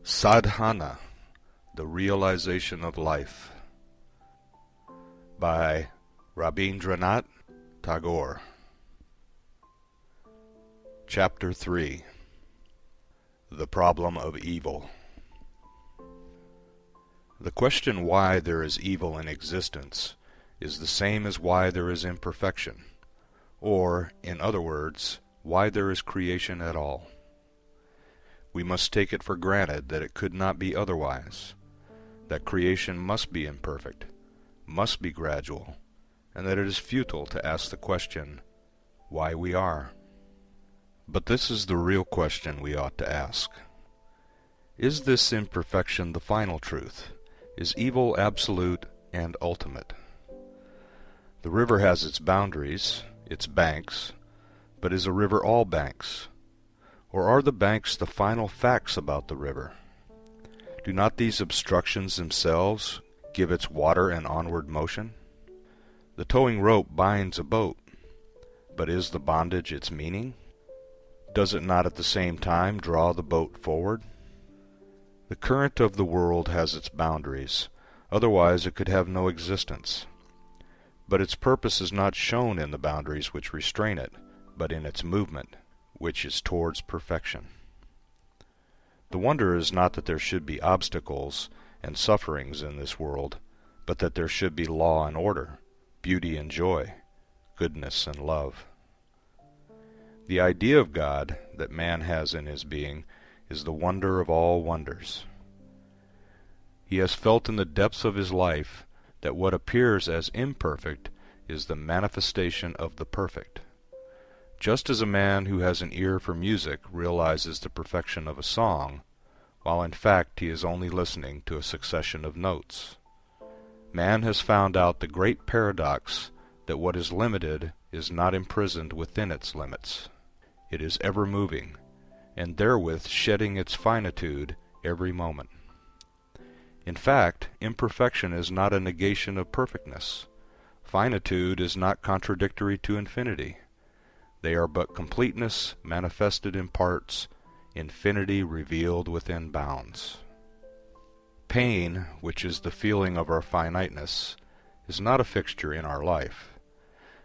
Sadhana, the Realization of Life, by Rabindranath Tagore. Chapter 3. The Problem of Evil. The question why there is evil in existence is the same as why there is imperfection, or, in other words, why there is creation at all. We must take it for granted that it could not be otherwise, that creation must be imperfect, must be gradual, and that it is futile to ask the question, why we are. But this is the real question we ought to ask. Is this imperfection the final truth? Is evil absolute and ultimate? The river has its boundaries, its banks, but is a river all banks? Or are the banks the final facts about the river? Do not these obstructions themselves give its water an onward motion? The towing rope binds a boat, but is the bondage its meaning? Does it not at the same time draw the boat forward? The current of the world has its boundaries, otherwise it could have no existence. But its purpose is not shown in the boundaries which restrain it, but in its movement, which is towards perfection. The wonder is not that there should be obstacles and sufferings in this world, but that there should be law and order, beauty and joy, goodness and love. The idea of God that man has in his being is the wonder of all wonders. He has felt in the depths of his life that what appears as imperfect is the manifestation of the perfect. Just as a man who has an ear for music realizes the perfection of a song, while in fact he is only listening to a succession of notes. Man has found out the great paradox that what is limited is not imprisoned within its limits. It is ever moving, and therewith shedding its finitude every moment. In fact, imperfection is not a negation of perfectness. Finitude is not contradictory to infinity. They are but completeness manifested in parts, infinity revealed within bounds. Pain, which is the feeling of our finiteness, is not a fixture in our life.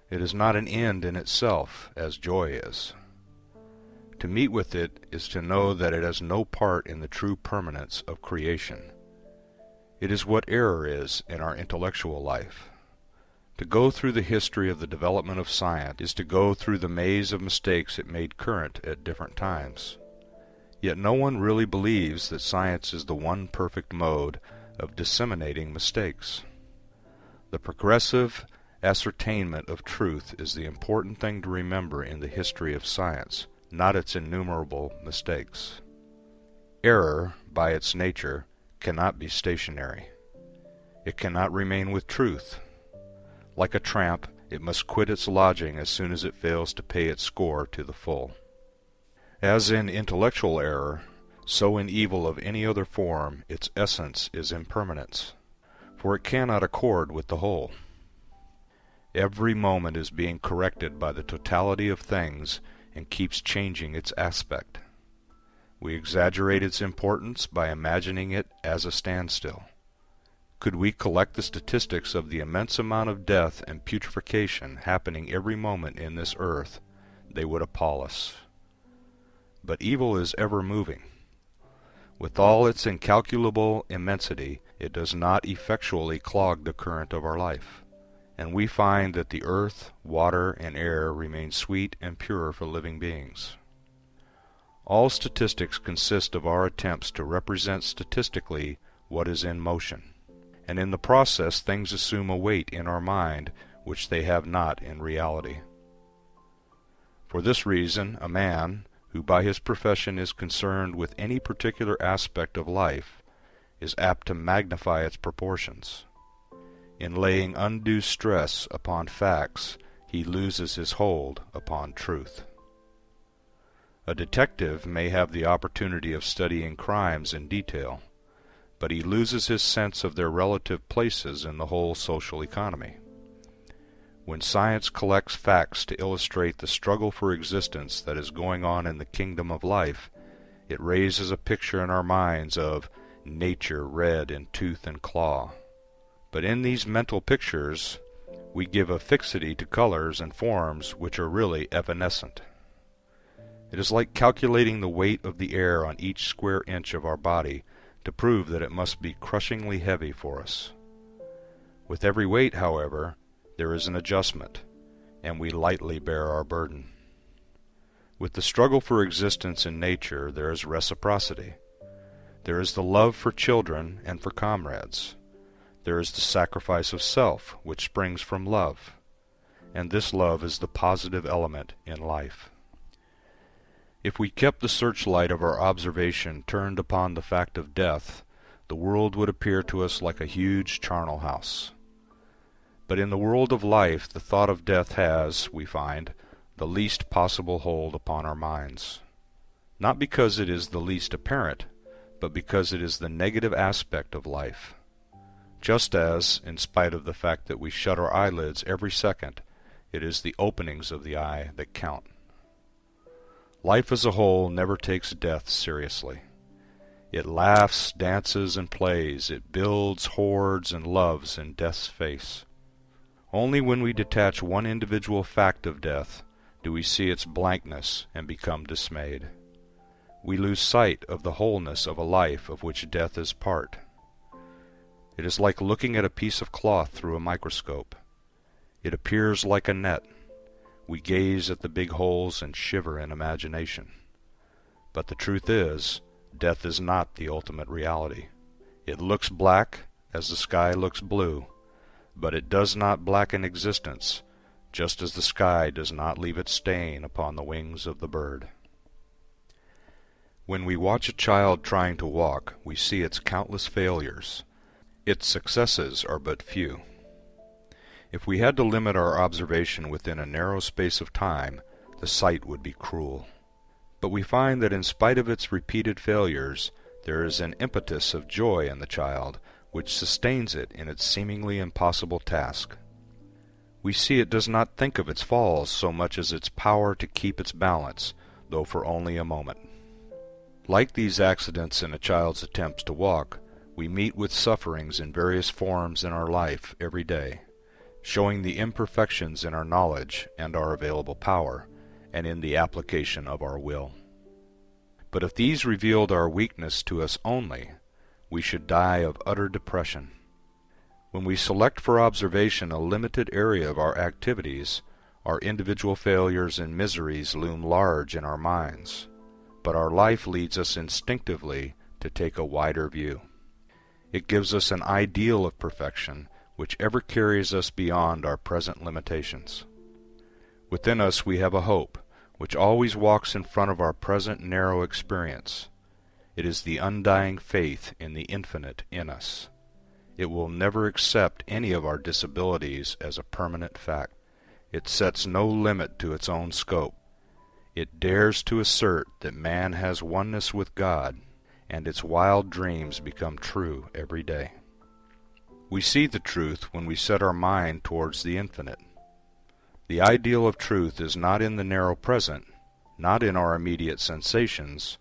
It is not an end in itself, as joy is. To meet with it is to know that it has no part in the true permanence of creation. It is what error is in our intellectual life. To go through the history of the development of science is to go through the maze of mistakes it made current at different times. Yet no one really believes that science is the one perfect mode of disseminating mistakes. The progressive ascertainment of truth is the important thing to remember in the history of science, not its innumerable mistakes. Error, by its nature, cannot be stationary. It cannot remain with truth. Like a tramp, it must quit its lodging as soon as it fails to pay its score to the full. As in intellectual error, so in evil of any other form, its essence is impermanence, for it cannot accord with the whole. Every moment is being corrected by the totality of things and keeps changing its aspect. We exaggerate its importance by imagining it as a standstill. Could we collect the statistics of the immense amount of death and putrefaction happening every moment in this earth, they would appall us. But evil is ever moving. With all its incalculable immensity, it does not effectually clog the current of our life, and we find that the earth, water, and air remain sweet and pure for living beings. All statistics consist of our attempts to represent statistically what is in motion. And in the process things assume a weight in our mind which they have not in reality. For this reason, a man, who by his profession is concerned with any particular aspect of life, is apt to magnify its proportions. In laying undue stress upon facts, he loses his hold upon truth. A detective may have the opportunity of studying crimes in detail, but he loses his sense of their relative places in the whole social economy. When science collects facts to illustrate the struggle for existence that is going on in the kingdom of life, It raises a picture in our minds of nature red in tooth and claw. But in these mental pictures, we give a fixity to colors and forms which are really evanescent. It is like calculating the weight of the air on each square inch of our body to prove that it must be crushingly heavy for us. With every weight, however, there is an adjustment, and we lightly bear our burden. With the struggle for existence in nature, there is reciprocity. There is the love for children and for comrades. There is the sacrifice of self, which springs from love. And this love is the positive element in life. If we kept the searchlight of our observation turned upon the fact of death, the world would appear to us like a huge charnel house. But in the world of life, the thought of death has, we find, the least possible hold upon our minds. Not because it is the least apparent, but because it is the negative aspect of life. Just as, in spite of the fact that we shut our eyelids every second, it is the openings of the eye that count. Life as a whole never takes death seriously. It laughs, dances, and plays. It builds, hoards, and loves in death's face. Only when we detach one individual fact of death do we see its blankness and become dismayed. We lose sight of the wholeness of a life of which death is part. It is like looking at a piece of cloth through a microscope. It appears like a net. We gaze at the big holes and shiver in imagination. But the truth is, death is not the ultimate reality. It looks black as the sky looks blue, but it does not blacken existence, just as the sky does not leave its stain upon the wings of the bird. When we watch a child trying to walk, we see its countless failures. Its successes are but few. If we had to limit our observation within a narrow space of time, the sight would be cruel. But we find that in spite of its repeated failures, there is an impetus of joy in the child which sustains it in its seemingly impossible task. We see it does not think of its falls so much as its power to keep its balance, though for only a moment. Like these accidents in a child's attempts to walk, we meet with sufferings in various forms in our life every day, showing the imperfections in our knowledge and our available power, and in the application of our will. But if these revealed our weakness to us only, we should die of utter depression. When we select for observation a limited area of our activities, our individual failures and miseries loom large in our minds, but our life leads us instinctively to take a wider view. It gives us an ideal of perfection which ever carries us beyond our present limitations. Within us we have a hope which always walks in front of our present narrow experience. It is the undying faith in the infinite in us. It will never accept any of our disabilities as a permanent fact. It sets no limit to its own scope. It dares to assert that man has oneness with God, and its wild dreams become true every day. We see the truth when we set our mind towards the infinite. The ideal of truth is not in the narrow present, not in our immediate sensations,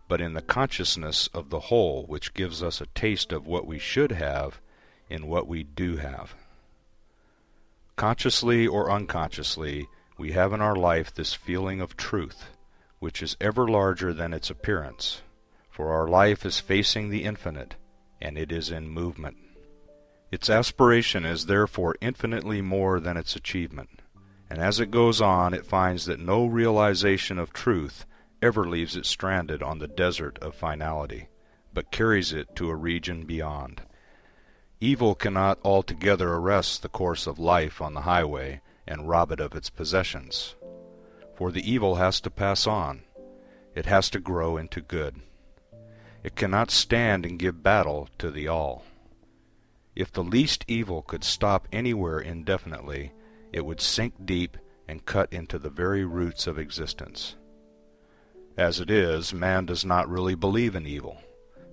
but in the consciousness of the whole which gives us a taste of what we should have in what we do have. Consciously or unconsciously, we have in our life this feeling of truth, which is ever larger than its appearance, for our life is facing the infinite, and it is in movement. Its aspiration is therefore infinitely more than its achievement, and as it goes on it finds that no realization of truth ever leaves it stranded on the desert of finality, but carries it to a region beyond. Evil cannot altogether arrest the course of life on the highway and rob it of its possessions, for the evil has to pass on. It has to grow into good. It cannot stand and give battle to the all. If the least evil could stop anywhere indefinitely, it would sink deep and cut into the very roots of existence. As it is, man does not really believe in evil,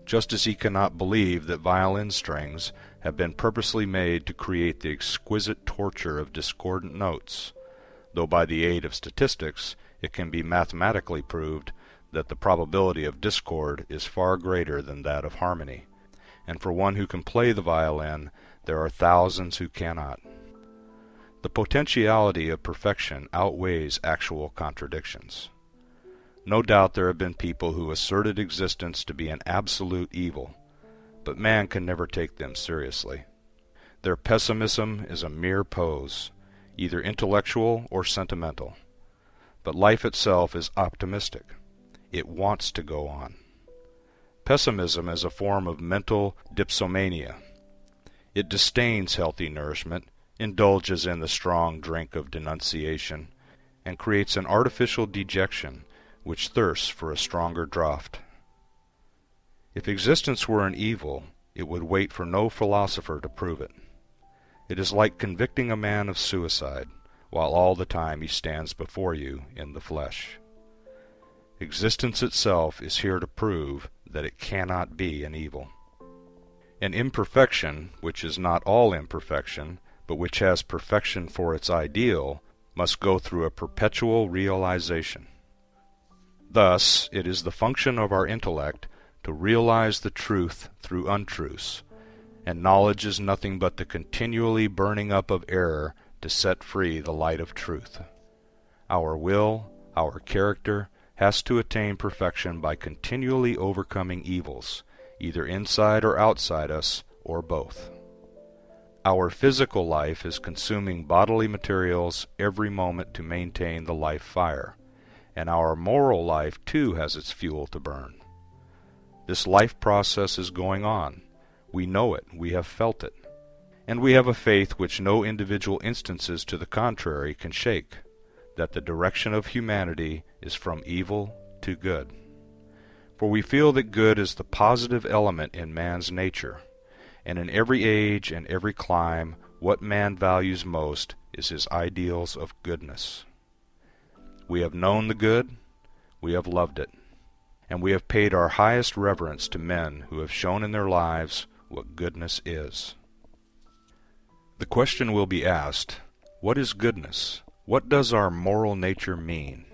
just as he cannot believe that violin strings have been purposely made to create the exquisite torture of discordant notes, though by the aid of statistics it can be mathematically proved that the probability of discord is far greater than that of harmony, and for one who can play the violin, there are thousands who cannot. The potentiality of perfection outweighs actual contradictions. No doubt there have been people who asserted existence to be an absolute evil, but man can never take them seriously. Their pessimism is a mere pose, either intellectual or sentimental. But life itself is optimistic. It wants to go on. Pessimism is a form of mental dipsomania. It disdains healthy nourishment, indulges in the strong drink of denunciation, and creates an artificial dejection which thirsts for a stronger draught. If existence were an evil, it would wait for no philosopher to prove it. It is like convicting a man of suicide, while all the time he stands before you in the flesh. Existence itself is here to prove that it cannot be an evil. An imperfection, which is not all imperfection, but which has perfection for its ideal, must go through a perpetual realization. Thus, it is the function of our intellect to realize the truth through untruths, and knowledge is nothing but the continually burning up of error to set free the light of truth. Our will, our character, has to attain perfection by continually overcoming evils, either inside or outside us, or both. Our physical life is consuming bodily materials every moment to maintain the life fire, and our moral life too has its fuel to burn. This life process is going on. We know it, we have felt it, and we have a faith which no individual instances to the contrary can shake, that the direction of humanity is from evil to good. For we feel that good is the positive element in man's nature, and in every age and every clime what man values most is his ideals of goodness. We have known the good, we have loved it, and we have paid our highest reverence to men who have shown in their lives what goodness is. The question will be asked, what is goodness? What does our moral nature mean?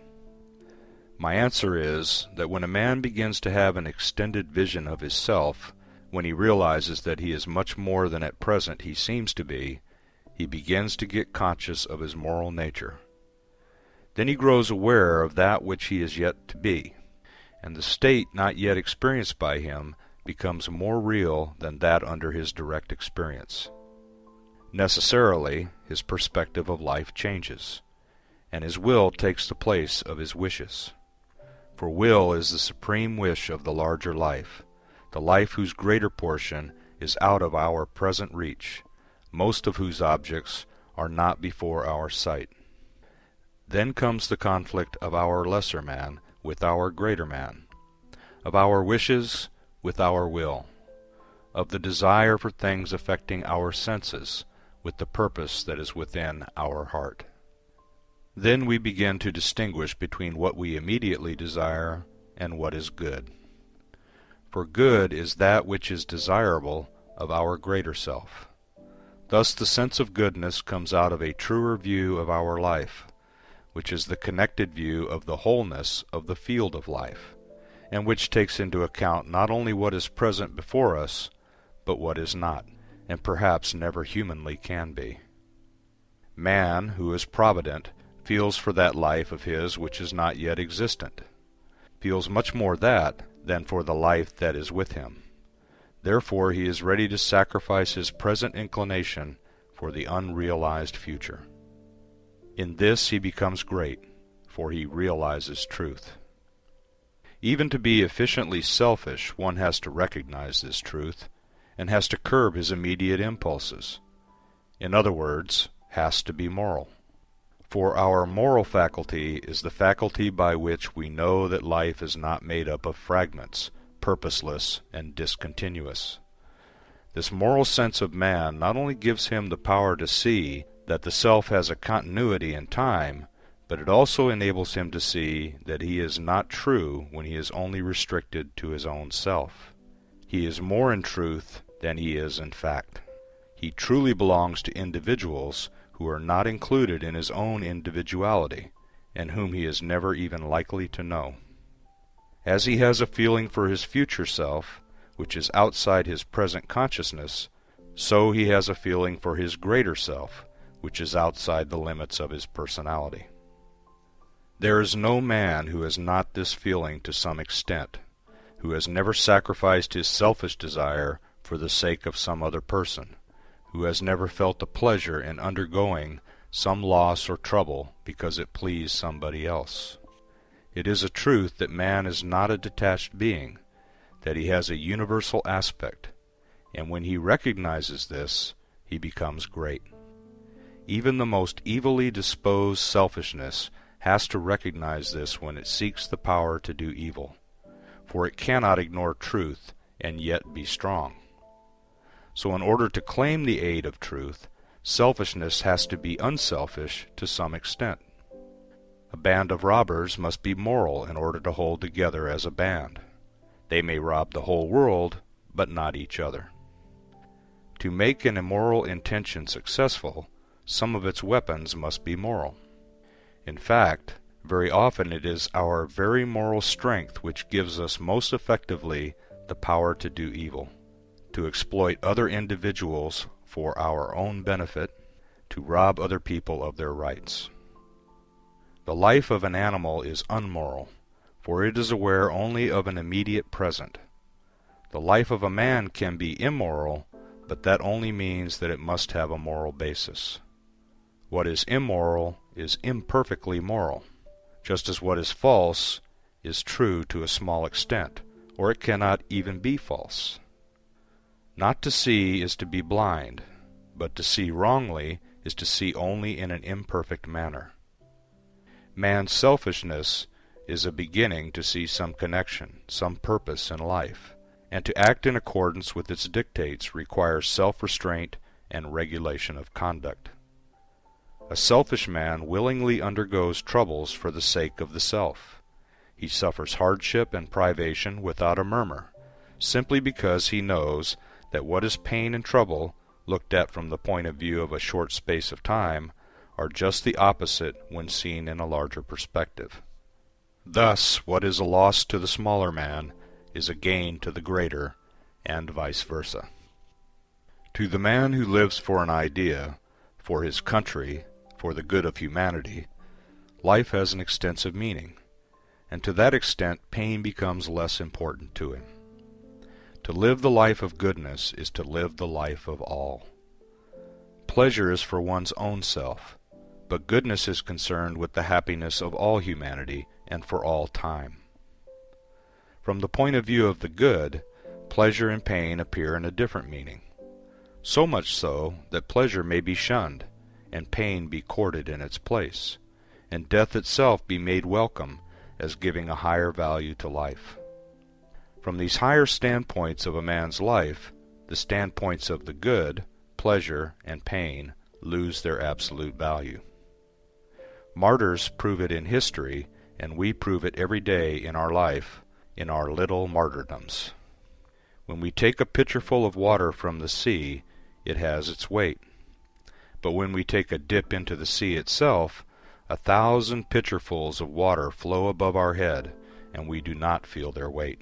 My answer is that when a man begins to have an extended vision of his self, when he realizes that he is much more than at present he seems to be, he begins to get conscious of his moral nature. Then he grows aware of that which he is yet to be, and the state not yet experienced by him becomes more real than that under his direct experience. Necessarily, his perspective of life changes, and his will takes the place of his wishes. For will is the supreme wish of the larger life, the life whose greater portion is out of our present reach, most of whose objects are not before our sight. Then comes the conflict of our lesser man with our greater man, of our wishes with our will, of the desire for things affecting our senses with the purpose that is within our heart. Then we begin to distinguish between what we immediately desire and what is good. For good is that which is desirable of our greater self. Thus the sense of goodness comes out of a truer view of our life, which is the connected view of the wholeness of the field of life, and which takes into account not only what is present before us, but what is not, and perhaps never humanly can be. Man, who is provident, feels for that life of his which is not yet existent, feels much more that than for the life that is with him. Therefore he is ready to sacrifice his present inclination for the unrealized future. In this he becomes great, for he realizes truth. Even to be efficiently selfish, one has to recognize this truth, and has to curb his immediate impulses. In other words, has to be moral. For our moral faculty is the faculty by which we know that life is not made up of fragments, purposeless and discontinuous. This moral sense of man not only gives him the power to see that the self has a continuity in time, but it also enables him to see that he is not true when he is only restricted to his own self. He is more in truth than he is in fact. He truly belongs to individuals who are not included in his own individuality, and whom he is never even likely to know. As he has a feeling for his future self, which is outside his present consciousness, so he has a feeling for his greater self, which is outside the limits of his personality. There is no man who has not this feeling to some extent, who has never sacrificed his selfish desire for the sake of some other person, who has never felt a pleasure in undergoing some loss or trouble because it pleased somebody else. It is a truth that man is not a detached being, that he has a universal aspect, and when he recognizes this, he becomes great. Even the most evilly disposed selfishness has to recognize this when it seeks the power to do evil, for it cannot ignore truth and yet be strong. So in order to claim the aid of truth, selfishness has to be unselfish to some extent. A band of robbers must be moral in order to hold together as a band. They may rob the whole world, but not each other. To make an immoral intention successful, some of its weapons must be moral. In fact, very often it is our very moral strength which gives us most effectively the power to do evil, to exploit other individuals for our own benefit, to rob other people of their rights. The life of an animal is unmoral, for it is aware only of an immediate present. The life of a man can be immoral, but that only means that it must have a moral basis. What is immoral is imperfectly moral, just as what is false is true to a small extent, or it cannot even be false. Not to see is to be blind, but to see wrongly is to see only in an imperfect manner. Man's selfishness is a beginning to see some connection, some purpose in life, and to act in accordance with its dictates requires self-restraint and regulation of conduct. A selfish man willingly undergoes troubles for the sake of the self. He suffers hardship and privation without a murmur, simply because he knows that what is pain and trouble, looked at from the point of view of a short space of time, are just the opposite when seen in a larger perspective. Thus, what is a loss to the smaller man is a gain to the greater, and vice versa. To the man who lives for an idea, for his country, for the good of humanity, life has an extensive meaning, and to that extent pain becomes less important to him. To live the life of goodness is to live the life of all. Pleasure is for one's own self, but goodness is concerned with the happiness of all humanity and for all time. From the point of view of the good, pleasure and pain appear in a different meaning, so much so that pleasure may be shunned, and pain be courted in its place, and death itself be made welcome as giving a higher value to life. From these higher standpoints of a man's life, the standpoints of the good, pleasure, and pain lose their absolute value. Martyrs prove it in history, and we prove it every day in our life, in our little martyrdoms. When we take a pitcherful of water from the sea, it has its weight. But when we take a dip into the sea itself, 1,000 pitcherfuls of water flow above our head, and we do not feel their weight.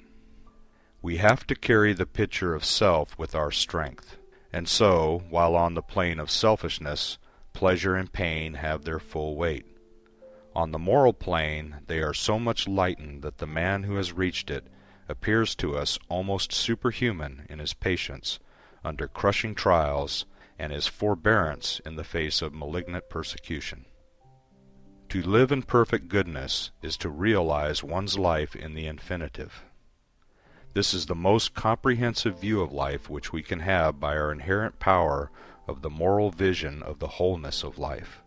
We have to carry the pitcher of self with our strength, and so, while on the plane of selfishness, pleasure and pain have their full weight. On the moral plane, they are so much lightened that the man who has reached it appears to us almost superhuman in his patience under crushing trials and his forbearance in the face of malignant persecution. To live in perfect goodness is to realize one's life in the infinitive. This is the most comprehensive view of life which we can have by our inherent power of the moral vision of the wholeness of life.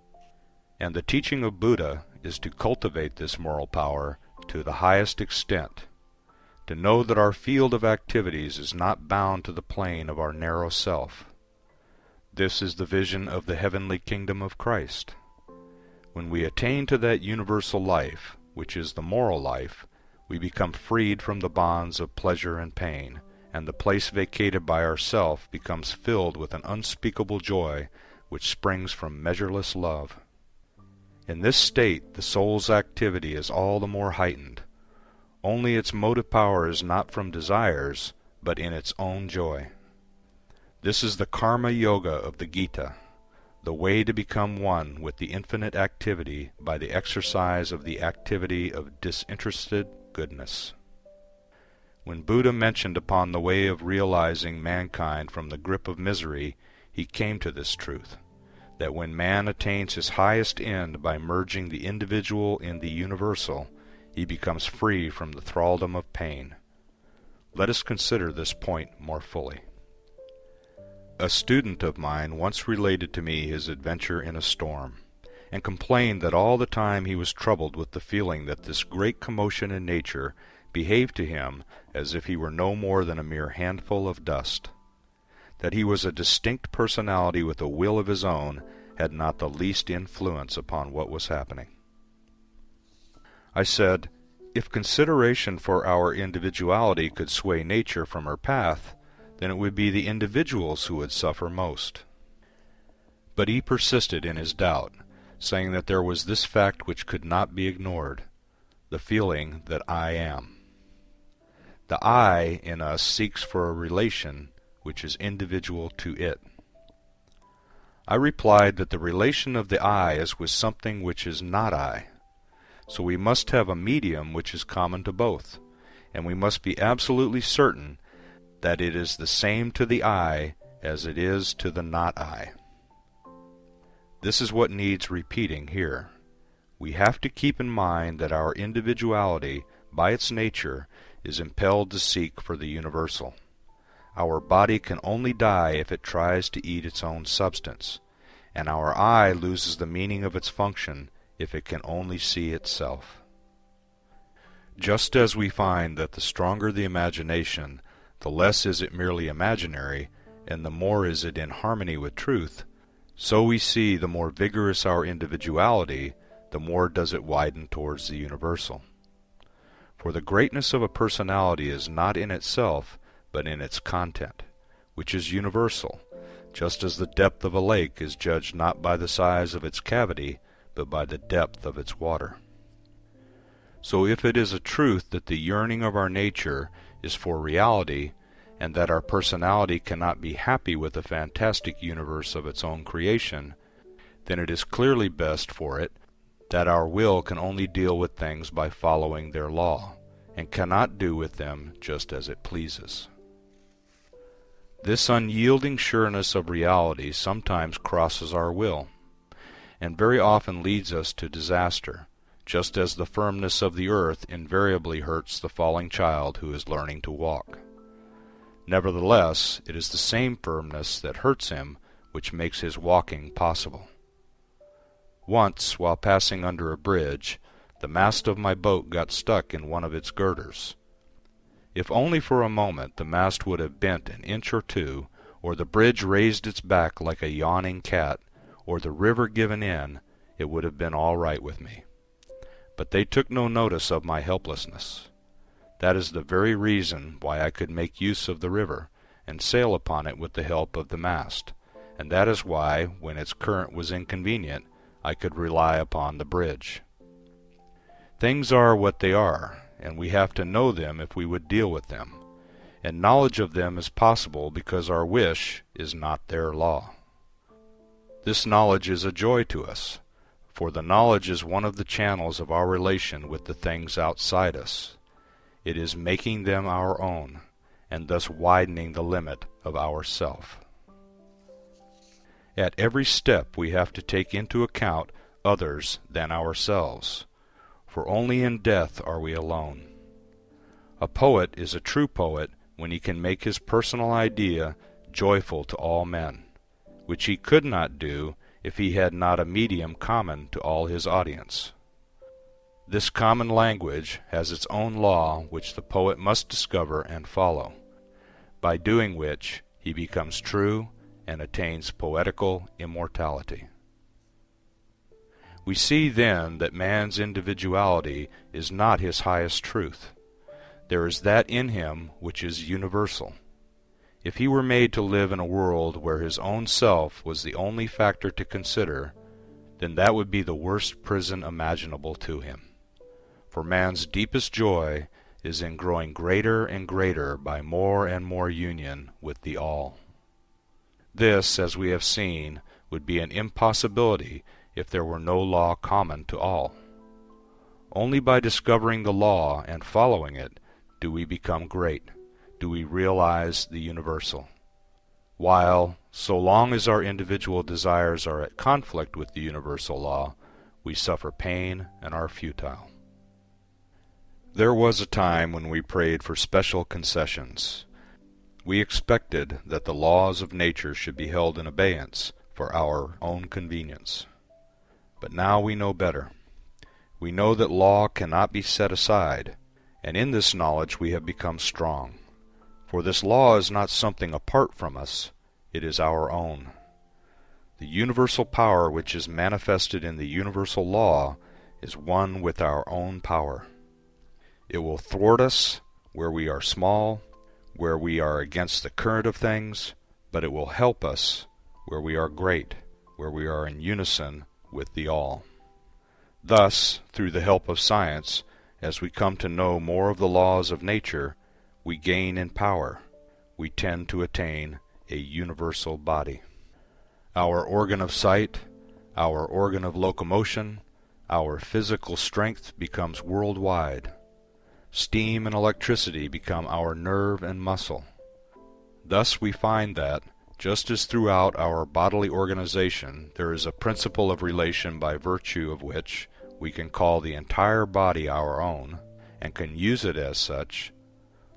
And the teaching of Buddha is to cultivate this moral power to the highest extent, to know that our field of activities is not bound to the plane of our narrow self. This is the vision of the heavenly kingdom of Christ. When we attain to that universal life, which is the moral life, we become freed from the bonds of pleasure and pain, and the place vacated by ourself becomes filled with an unspeakable joy which springs from measureless love. In this state the soul's activity is all the more heightened. only its motive power is not from desires, but in its own joy. This is the karma yoga of the Gita, the way to become one with the infinite activity by the exercise of the activity of disinterested goodness. When Buddha mentioned upon the way of realizing mankind from the grip of misery, he came to this truth, that when man attains his highest end by merging the individual in the universal, he becomes free from the thraldom of pain. Let us consider this point more fully. A student of mine once related to me his adventure in a storm, and complained that all the time he was troubled with the feeling that this great commotion in nature behaved to him as if he were no more than a mere handful of dust. That he was a distinct personality with a will of his own had not the least influence upon what was happening. I said, if consideration for our individuality could sway nature from her path, then it would be the individuals who would suffer most. But he persisted in his doubt, saying that there was this fact which could not be ignored, the feeling that I am. The I in us seeks for a relation which is individual to it. I replied that the relation of the I is with something which is not I, so we must have a medium which is common to both, and we must be absolutely certain that it is the same to the I as it is to the not I. This is what needs repeating here. We have to keep in mind that our individuality, by its nature, is impelled to seek for the universal. Our body can only die if it tries to eat its own substance, and our I loses the meaning of its function if it can only see itself. Just as we find that the stronger the imagination, the less is it merely imaginary, and the more is it in harmony with truth, so we see the more vigorous our individuality, the more does it widen towards the universal. For the greatness of a personality is not in itself, but in its content, which is universal, just as the depth of a lake is judged not by the size of its cavity, but by the depth of its water. So if it is a truth that the yearning of our nature is for reality, and that our personality cannot be happy with the fantastic universe of its own creation, then it is clearly best for it that our will can only deal with things by following their law, and cannot do with them just as it pleases. This unyielding sureness of reality sometimes crosses our will, and very often leads us to disaster, just as the firmness of the earth invariably hurts the falling child who is learning to walk. Nevertheless, it is the same firmness that hurts him which makes his walking possible. Once, while passing under a bridge, the mast of my boat got stuck in one of its girders. If only for a moment the mast would have bent an inch or two, or the bridge raised its back like a yawning cat, or the river given in, it would have been all right with me. But they took no notice of my helplessness. That is the very reason why I could make use of the river, and sail upon it with the help of the mast, and that is why, when its current was inconvenient, I could rely upon the bridge. Things are what they are, and we have to know them if we would deal with them, and knowledge of them is possible because our wish is not their law. This knowledge is a joy to us, for the knowledge is one of the channels of our relation with the things outside us. It is making them our own, and thus widening the limit of our self. At every step we have to take into account others than ourselves, for only in death are we alone. A poet is a true poet when he can make his personal idea joyful to all men, which he could not do if he had not a medium common to all his audience. This common language has its own law which the poet must discover and follow, by doing which he becomes true and attains poetical immortality. We see then that man's individuality is not his highest truth. There is that in him which is universal. If he were made to live in a world where his own self was the only factor to consider, then that would be the worst prison imaginable to him. For man's deepest joy is in growing greater and greater by more and more union with the All. This, as we have seen, would be an impossibility if there were no law common to all. Only by discovering the law and following it do we become great, do we realize the universal. While, so long as our individual desires are at conflict with the universal law, we suffer pain and are futile. There was a time when we prayed for special concessions. We expected that the laws of nature should be held in abeyance for our own convenience. But now we know better. We know that law cannot be set aside, and in this knowledge we have become strong. For this law is not something apart from us, it is our own. The universal power which is manifested in the universal law is one with our own power. It will thwart us where we are small, where we are against the current of things, but it will help us where we are great, where we are in unison with the All. Thus, through the help of science, as we come to know more of the laws of nature, we gain in power. We tend to attain a universal body. Our organ of sight, our organ of locomotion, our physical strength becomes worldwide. Steam and electricity become our nerve and muscle. Thus we find that, just as throughout our bodily organization there is a principle of relation by virtue of which we can call the entire body our own, and can use it as such,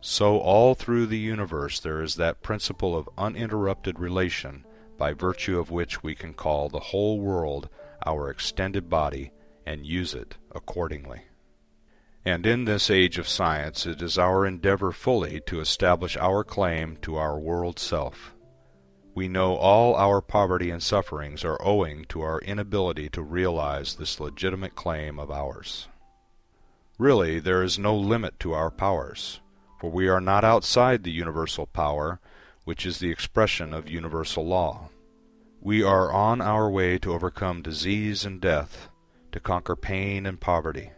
so all through the universe there is that principle of uninterrupted relation by virtue of which we can call the whole world our extended body and use it accordingly. And in this age of science it is our endeavor fully to establish our claim to our world self. We know all our poverty and sufferings are owing to our inability to realize this legitimate claim of ours. Really, there is no limit to our powers, for we are not outside the universal power, which is the expression of universal law. We are on our way to overcome disease and death, to conquer pain and poverty.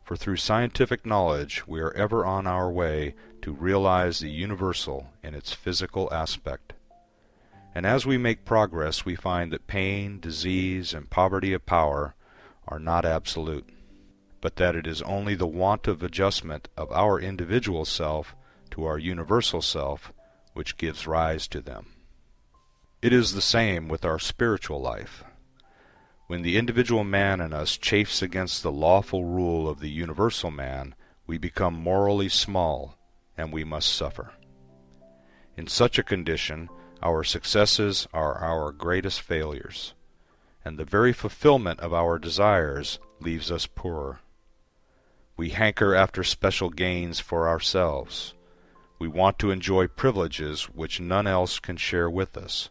For through scientific knowledge we are ever on our way to realize the universal in its physical aspect. And as we make progress we find that pain, disease, and poverty of power are not absolute, but that it is only the want of adjustment of our individual self to our universal self which gives rise to them. It is the same with our spiritual life. When the individual man in us chafes against the lawful rule of the universal man, we become morally small, and we must suffer. In such a condition, our successes are our greatest failures, and the very fulfillment of our desires leaves us poorer. We hanker after special gains for ourselves. We want to enjoy privileges which none else can share with us,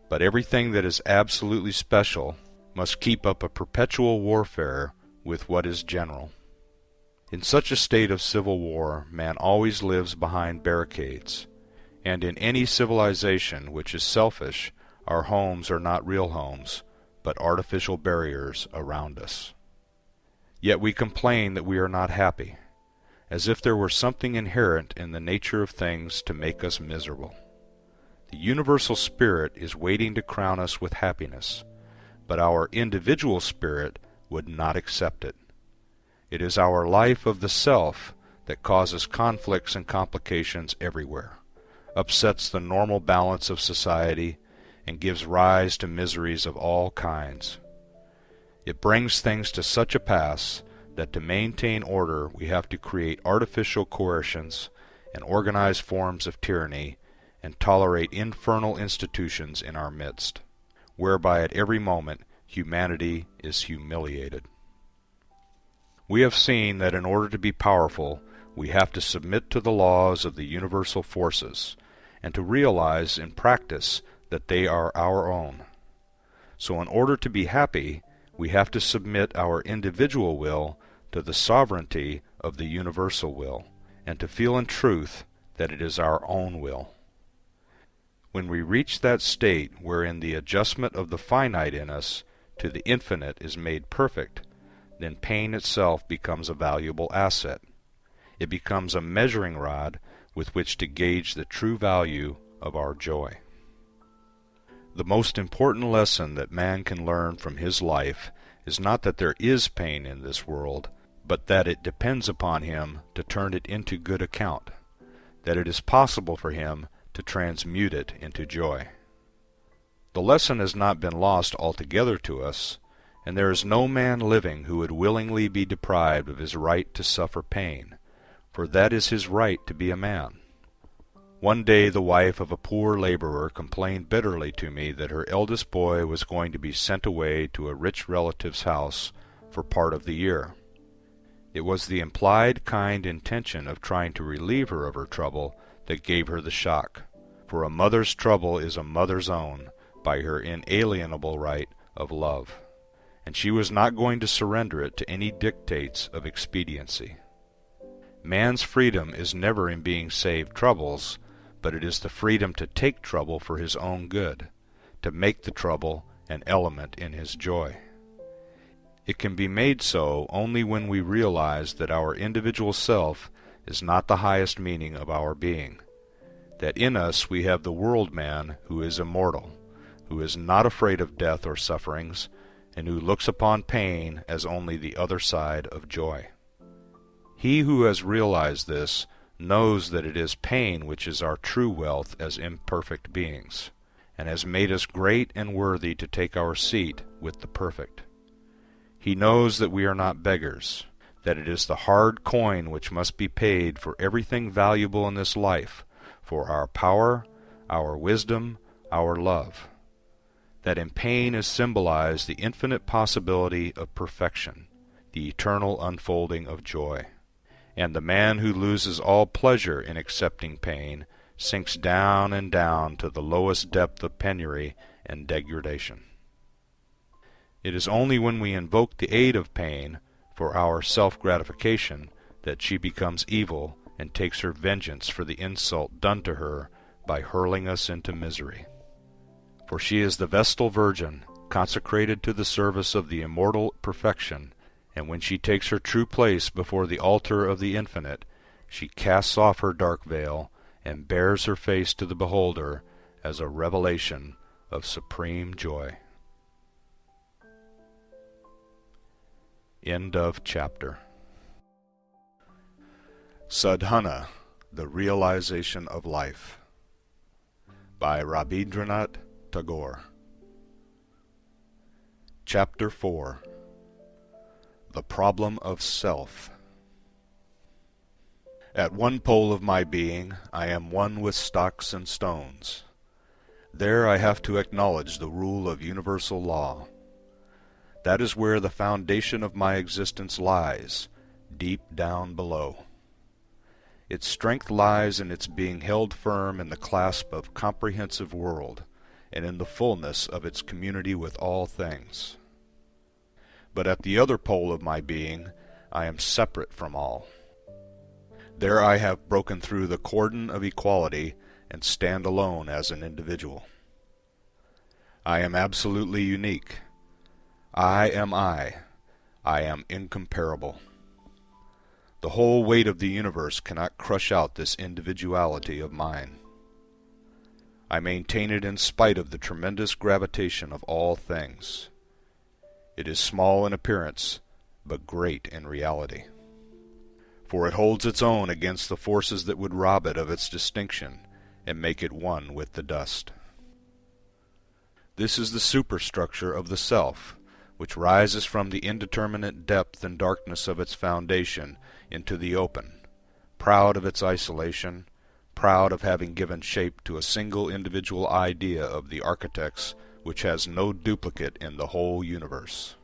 but everything that is absolutely special must keep up a perpetual warfare with what is general. In such a state of civil war, man always lives behind barricades, and in any civilization which is selfish, our homes are not real homes, but artificial barriers around us. Yet we complain that we are not happy, as if there were something inherent in the nature of things to make us miserable. The universal spirit is waiting to crown us with happiness, but our individual spirit would not accept it. It is our life of the self that causes conflicts and complications everywhere, upsets the normal balance of society, and gives rise to miseries of all kinds. It brings things to such a pass that to maintain order we have to create artificial coercions and organize forms of tyranny and tolerate infernal institutions in our midst, whereby at every moment humanity is humiliated. We have seen that in order to be powerful we have to submit to the laws of the universal forces and to realize in practice that they are our own. So in order to be happy we have to submit our individual will to the sovereignty of the universal will, and to feel in truth that it is our own will. When we reach that state wherein the adjustment of the finite in us to the infinite is made perfect, then pain itself becomes a valuable asset, It becomes a measuring rod with which to gauge the true value of our joy. The most important lesson that man can learn from his life is not that there is pain in this world, but that it depends upon him to turn it into good account, that it is possible for him to transmute it into joy. The lesson has not been lost altogether to us, and there is no man living who would willingly be deprived of his right to suffer pain, for that is his right to be a man. One day the wife of a poor laborer complained bitterly to me that her eldest boy was going to be sent away to a rich relative's house for part of the year. It was the implied kind intention of trying to relieve her of her trouble that gave her the shock, for a mother's trouble is a mother's own by her inalienable right of love, and she was not going to surrender it to any dictates of expediency. Man's freedom is never in being saved troubles, but it is the freedom to take trouble for his own good, to make the trouble an element in his joy. It can be made so only when we realize that our individual self is not the highest meaning of our being, that in us we have the world man who is immortal, who is not afraid of death or sufferings, and who looks upon pain as only the other side of joy. He who has realized this knows that it is pain which is our true wealth as imperfect beings, and has made us great and worthy to take our seat with the perfect. He knows that we are not beggars, that it is the hard coin which must be paid for everything valuable in this life, for our power, our wisdom, our love. That in pain is symbolized the infinite possibility of perfection, the eternal unfolding of joy. And the man who loses all pleasure in accepting pain sinks down and down to the lowest depth of penury and degradation. It is only when we invoke the aid of pain for our self-gratification that she becomes evil and takes her vengeance for the insult done to her by hurling us into misery. For she is the Vestal Virgin, consecrated to the service of the immortal perfection, and when she takes her true place before the altar of the infinite, she casts off her dark veil and bares her face to the beholder as a revelation of supreme joy. End of chapter. Sadhana, the Realisation of Life, by Rabindranath Tagore. Chapter 4. The Problem of Self. At one pole of my being I am one with stocks and stones. There I have to acknowledge the rule of universal law. That is where the foundation of my existence lies, deep down below. Its strength lies in its being held firm in the clasp of comprehensive world, and in the fullness of its community with all things. But at the other pole of my being, I am separate from all. There I have broken through the cordon of equality and stand alone as an individual. I am absolutely unique. I am I. I am incomparable. The whole weight of the universe cannot crush out this individuality of mine. I maintain it in spite of the tremendous gravitation of all things. It is small in appearance, but great in reality. For it holds its own against the forces that would rob it of its distinction and make it one with the dust. This is the superstructure of the self, which rises from the indeterminate depth and darkness of its foundation into the open, proud of its isolation, proud of having given shape to a single individual idea of the architect's which has no duplicate in the whole universe.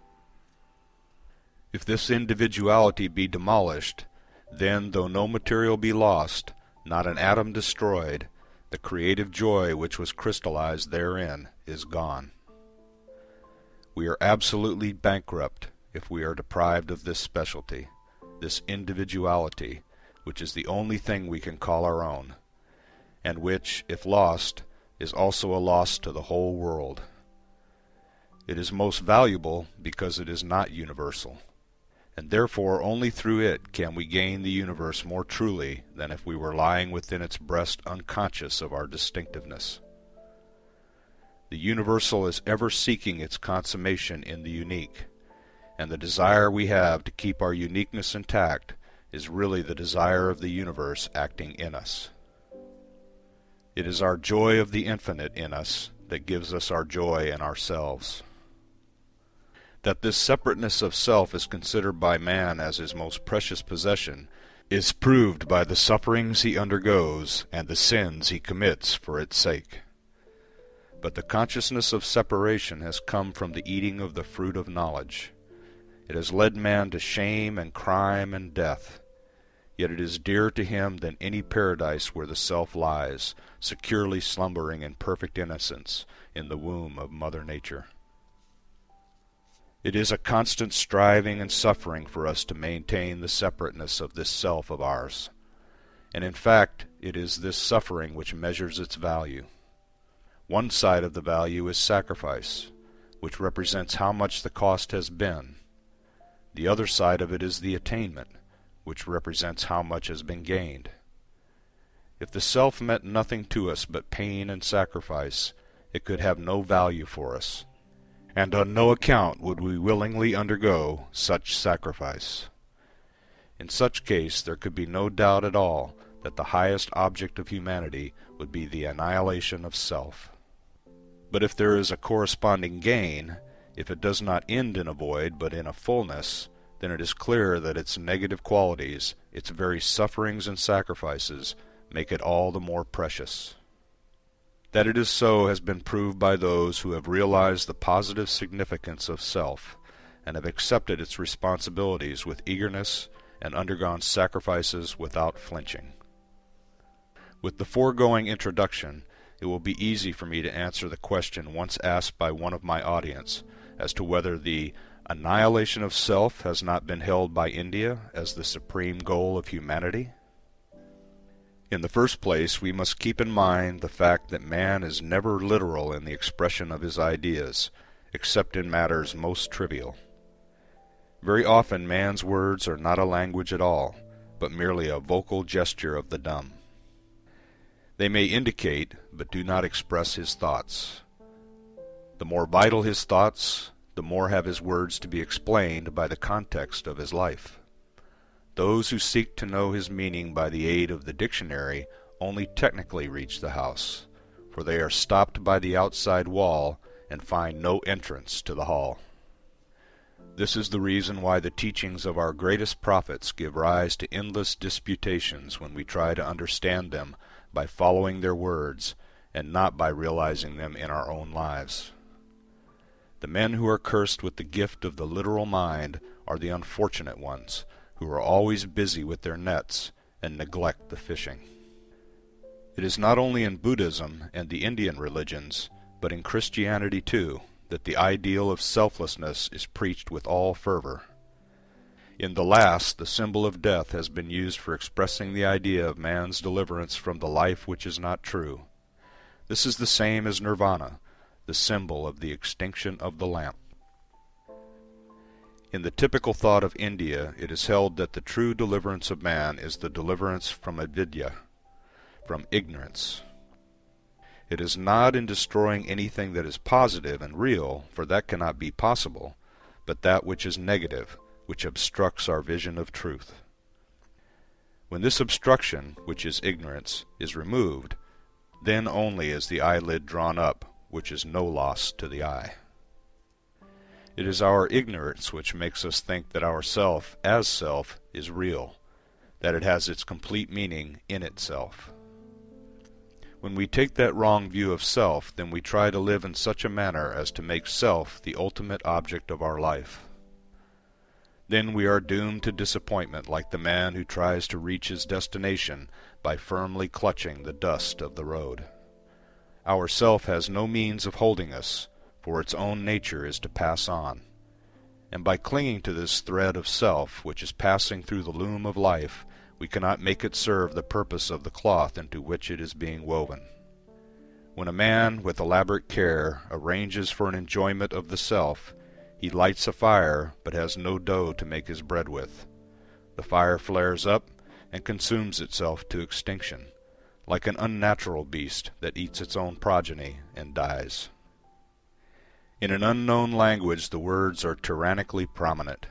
If this individuality be demolished, then, though no material be lost, not an atom destroyed, the creative joy which was crystallized therein is gone. We are absolutely bankrupt if we are deprived of this specialty, this individuality, which is the only thing we can call our own, and which, if lost, is also a loss to the whole world. It is most valuable because it is not universal. and therefore only through it can we gain the universe more truly than if we were lying within its breast unconscious of our distinctiveness. The universal is ever seeking its consummation in the unique, and the desire we have to keep our uniqueness intact is really the desire of the universe acting in us. It is our joy of the infinite in us that gives us our joy in ourselves. That this separateness of self is considered by man as his most precious possession is proved by the sufferings he undergoes and the sins he commits for its sake. But the consciousness of separation has come from the eating of the fruit of knowledge. It has led man to shame and crime and death. Yet it is dearer to him than any paradise where the self lies, securely slumbering in perfect innocence in the womb of Mother Nature. It is a constant striving and suffering for us to maintain the separateness of this self of ours, and in fact it is this suffering which measures its value. One side of the value is sacrifice, which represents how much the cost has been. The other side of it is the attainment, which represents how much has been gained. If the self meant nothing to us but pain and sacrifice, it could have no value for us, and on no account would we willingly undergo such sacrifice. In such case there could be no doubt at all that the highest object of humanity would be the annihilation of self. But if there is a corresponding gain, if it does not end in a void but in a fullness, then it is clear that its negative qualities, its very sufferings and sacrifices, make it all the more precious. That it is so has been proved by those who have realized the positive significance of self, and have accepted its responsibilities with eagerness and undergone sacrifices without flinching. With the foregoing introduction, it will be easy for me to answer the question once asked by one of my audience as to whether the annihilation of self has not been held by India as the supreme goal of humanity. In the first place, we must keep in mind the fact that man is never literal in the expression of his ideas, except in matters most trivial. Very often man's words are not a language at all, but merely a vocal gesture of the dumb. They may indicate, but do not express his thoughts. The more vital his thoughts, the more have his words to be explained by the context of his life. Those who seek to know his meaning by the aid of the dictionary only technically reach the house, for they are stopped by the outside wall and find no entrance to the hall. This is the reason why the teachings of our greatest prophets give rise to endless disputations when we try to understand them by following their words and not by realizing them in our own lives. The men who are cursed with the gift of the literal mind are the unfortunate ones, who are always busy with their nets and neglect the fishing. It is not only in Buddhism and the Indian religions, but in Christianity too, that the ideal of selflessness is preached with all fervor. In the last, the symbol of death has been used for expressing the idea of man's deliverance from the life which is not true. This is the same as nirvana, the symbol of the extinction of the lamp. In the typical thought of India, it is held that the true deliverance of man is the deliverance from avidya, from ignorance. It is not in destroying anything that is positive and real, for that cannot be possible, but that which is negative, which obstructs our vision of truth. When this obstruction, which is ignorance, is removed, then only is the eyelid drawn up, which is no loss to the eye. It is our ignorance which makes us think that our self, as self, is real, that it has its complete meaning in itself. When we take that wrong view of self, then we try to live in such a manner as to make self the ultimate object of our life. Then we are doomed to disappointment like the man who tries to reach his destination by firmly clutching the dust of the road. Our self has no means of holding us, for its own nature is to pass on. And by clinging to this thread of self which is passing through the loom of life, we cannot make it serve the purpose of the cloth into which it is being woven. When a man with elaborate care arranges for an enjoyment of the self, He lights a fire, but has no dough to make his bread with. The fire flares up and consumes itself to extinction, like an unnatural beast that eats its own progeny and dies. In an unknown language the words are tyrannically prominent.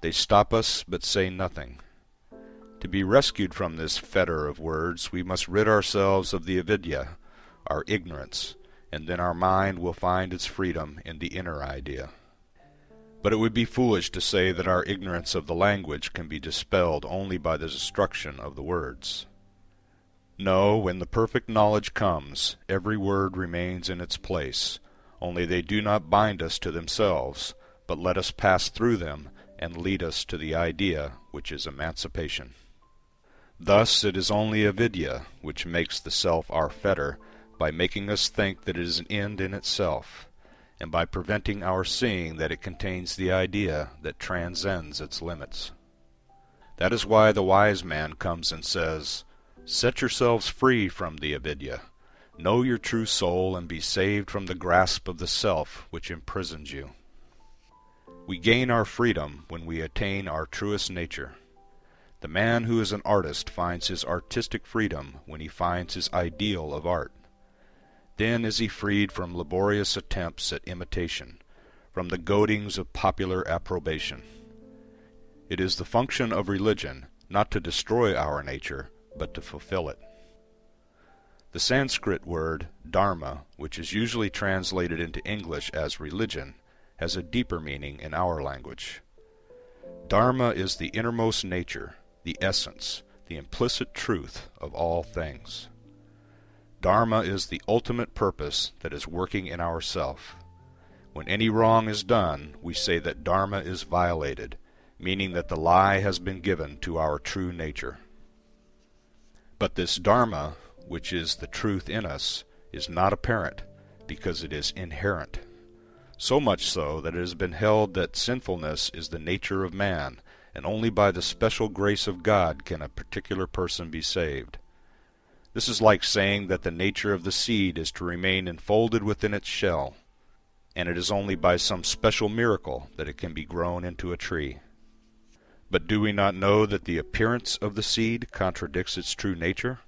They stop us but say nothing. To be rescued from this fetter of words we must rid ourselves of the avidya, our ignorance, and then our mind will find its freedom in the inner idea. But it would be foolish to say that our ignorance of the language can be dispelled only by the destruction of the words. No, when the perfect knowledge comes, every word remains in its place, only they do not bind us to themselves, but let us pass through them and lead us to the idea which is emancipation. Thus it is only avidya which makes the self our fetter, by making us think that it is an end in itself, and by preventing our seeing that it contains the idea that transcends its limits. That is why the wise man comes and says, "Set yourselves free from the avidya. Know your true soul and be saved from the grasp of the self which imprisons you." We gain our freedom when we attain our truest nature. The man who is an artist finds his artistic freedom when he finds his ideal of art. Then is he freed from laborious attempts at imitation, from the goadings of popular approbation. It is the function of religion not to destroy our nature, but to fulfill it. The Sanskrit word dharma, which is usually translated into English as religion, has a deeper meaning in our language. Dharma is the innermost nature, the essence, the implicit truth of all things. Dharma is the ultimate purpose that is working in ourself. When any wrong is done, we say that Dharma is violated, meaning that the lie has been given to our true nature. But this Dharma, which is the truth in us, is not apparent, because it is inherent. So much so that it has been held that sinfulness is the nature of man, and only by the special grace of God can a particular person be saved. This is like saying that the nature of the seed is to remain enfolded within its shell, and it is only by some special miracle that it can be grown into a tree. But do we not know that the appearance of the seed contradicts its true nature?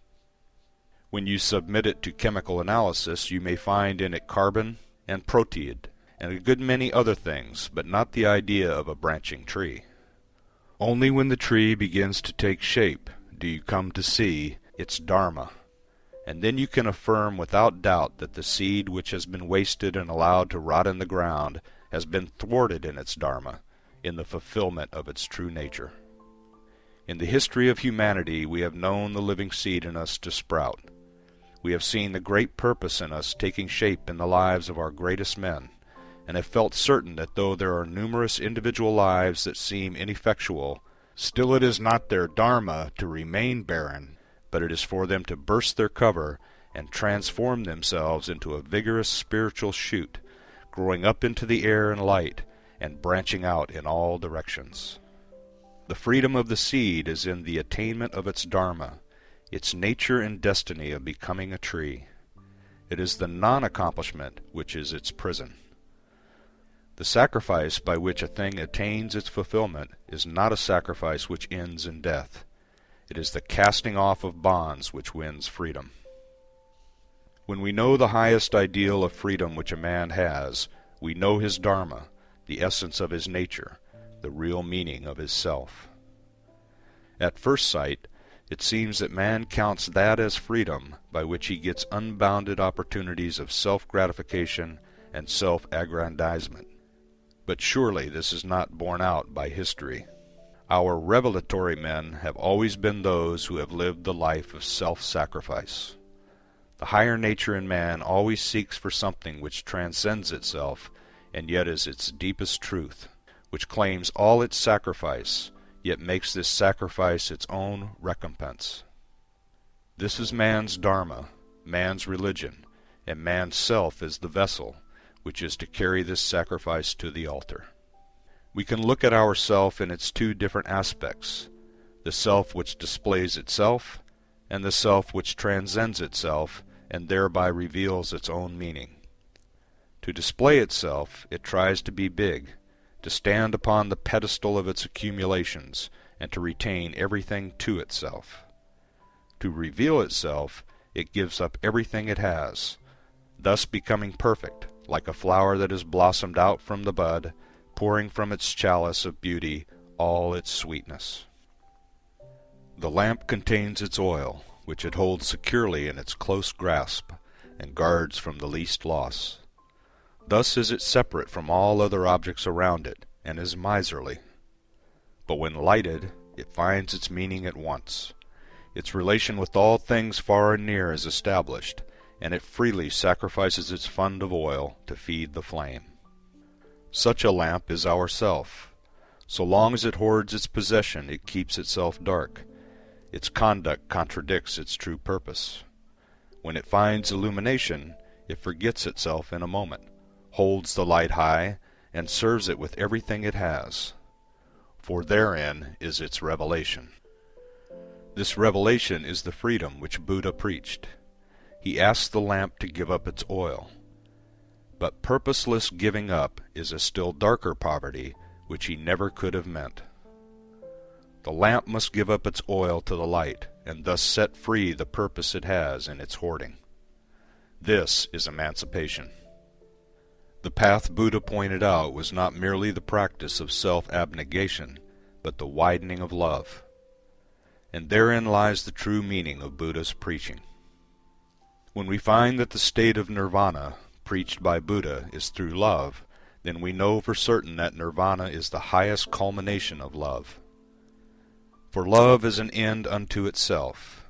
When you submit it to chemical analysis, you may find in it carbon and proteid, and a good many other things, but not the idea of a branching tree. Only when the tree begins to take shape do you come to see its dharma, and then you can affirm without doubt that the seed which has been wasted and allowed to rot in the ground has been thwarted in its dharma, in the fulfillment of its true nature. In the history of humanity we have known the living seed in us to sprout. We have seen the great purpose in us taking shape in the lives of our greatest men, and have felt certain that though there are numerous individual lives that seem ineffectual, still it is not their dharma to remain barren, but it is for them to burst their cover and transform themselves into a vigorous spiritual shoot, growing up into the air and light, and branching out in all directions. The freedom of the seed is in the attainment of its dharma, its nature and destiny of becoming a tree. It is the non-accomplishment which is its prison. The sacrifice by which a thing attains its fulfillment is not a sacrifice which ends in death. It is the casting off of bonds which wins freedom. When we know the highest ideal of freedom which a man has, we know his dharma, the essence of his nature, the real meaning of his self. At first sight, it seems that man counts that as freedom by which he gets unbounded opportunities of self-gratification and self-aggrandizement. But surely this is not borne out by history. Our revelatory men have always been those who have lived the life of self-sacrifice. The higher nature in man always seeks for something which transcends itself, and yet is its deepest truth, which claims all its sacrifice, yet makes this sacrifice its own recompense. This is man's dharma, man's religion, and man's self is the vessel, which is to carry this sacrifice to the altar. We can look at ourself in its two different aspects, the self which displays itself, and the self which transcends itself and thereby reveals its own meaning. To display itself, it tries to be big, to stand upon the pedestal of its accumulations, and to retain everything to itself. To reveal itself, it gives up everything it has, thus becoming perfect, like a flower that has blossomed out from the bud, pouring from its chalice of beauty all its sweetness. The lamp contains its oil, which it holds securely in its close grasp, and guards from the least loss. Thus is it separate from all other objects around it, and is miserly. But when lighted, it finds its meaning at once. Its relation with all things far and near is established, and it freely sacrifices its fund of oil to feed the flame. Such a lamp is our self. So long as it hoards its possession, it keeps itself dark. Its conduct contradicts its true purpose. When it finds illumination, it forgets itself in a moment, holds the light high, and serves it with everything it has. For therein is its revelation. This revelation is the freedom which Buddha preached. He asked the lamp to give up its oil. But purposeless giving up is a still darker poverty which he never could have meant. The lamp must give up its oil to the light, and thus set free the purpose it has in its hoarding. This is emancipation. The path Buddha pointed out was not merely the practice of self-abnegation, but the widening of love. And therein lies the true meaning of Buddha's preaching. When we find that the state of nirvana, preached by Buddha, is through love, then we know for certain that nirvana is the highest culmination of love. For love is an end unto itself.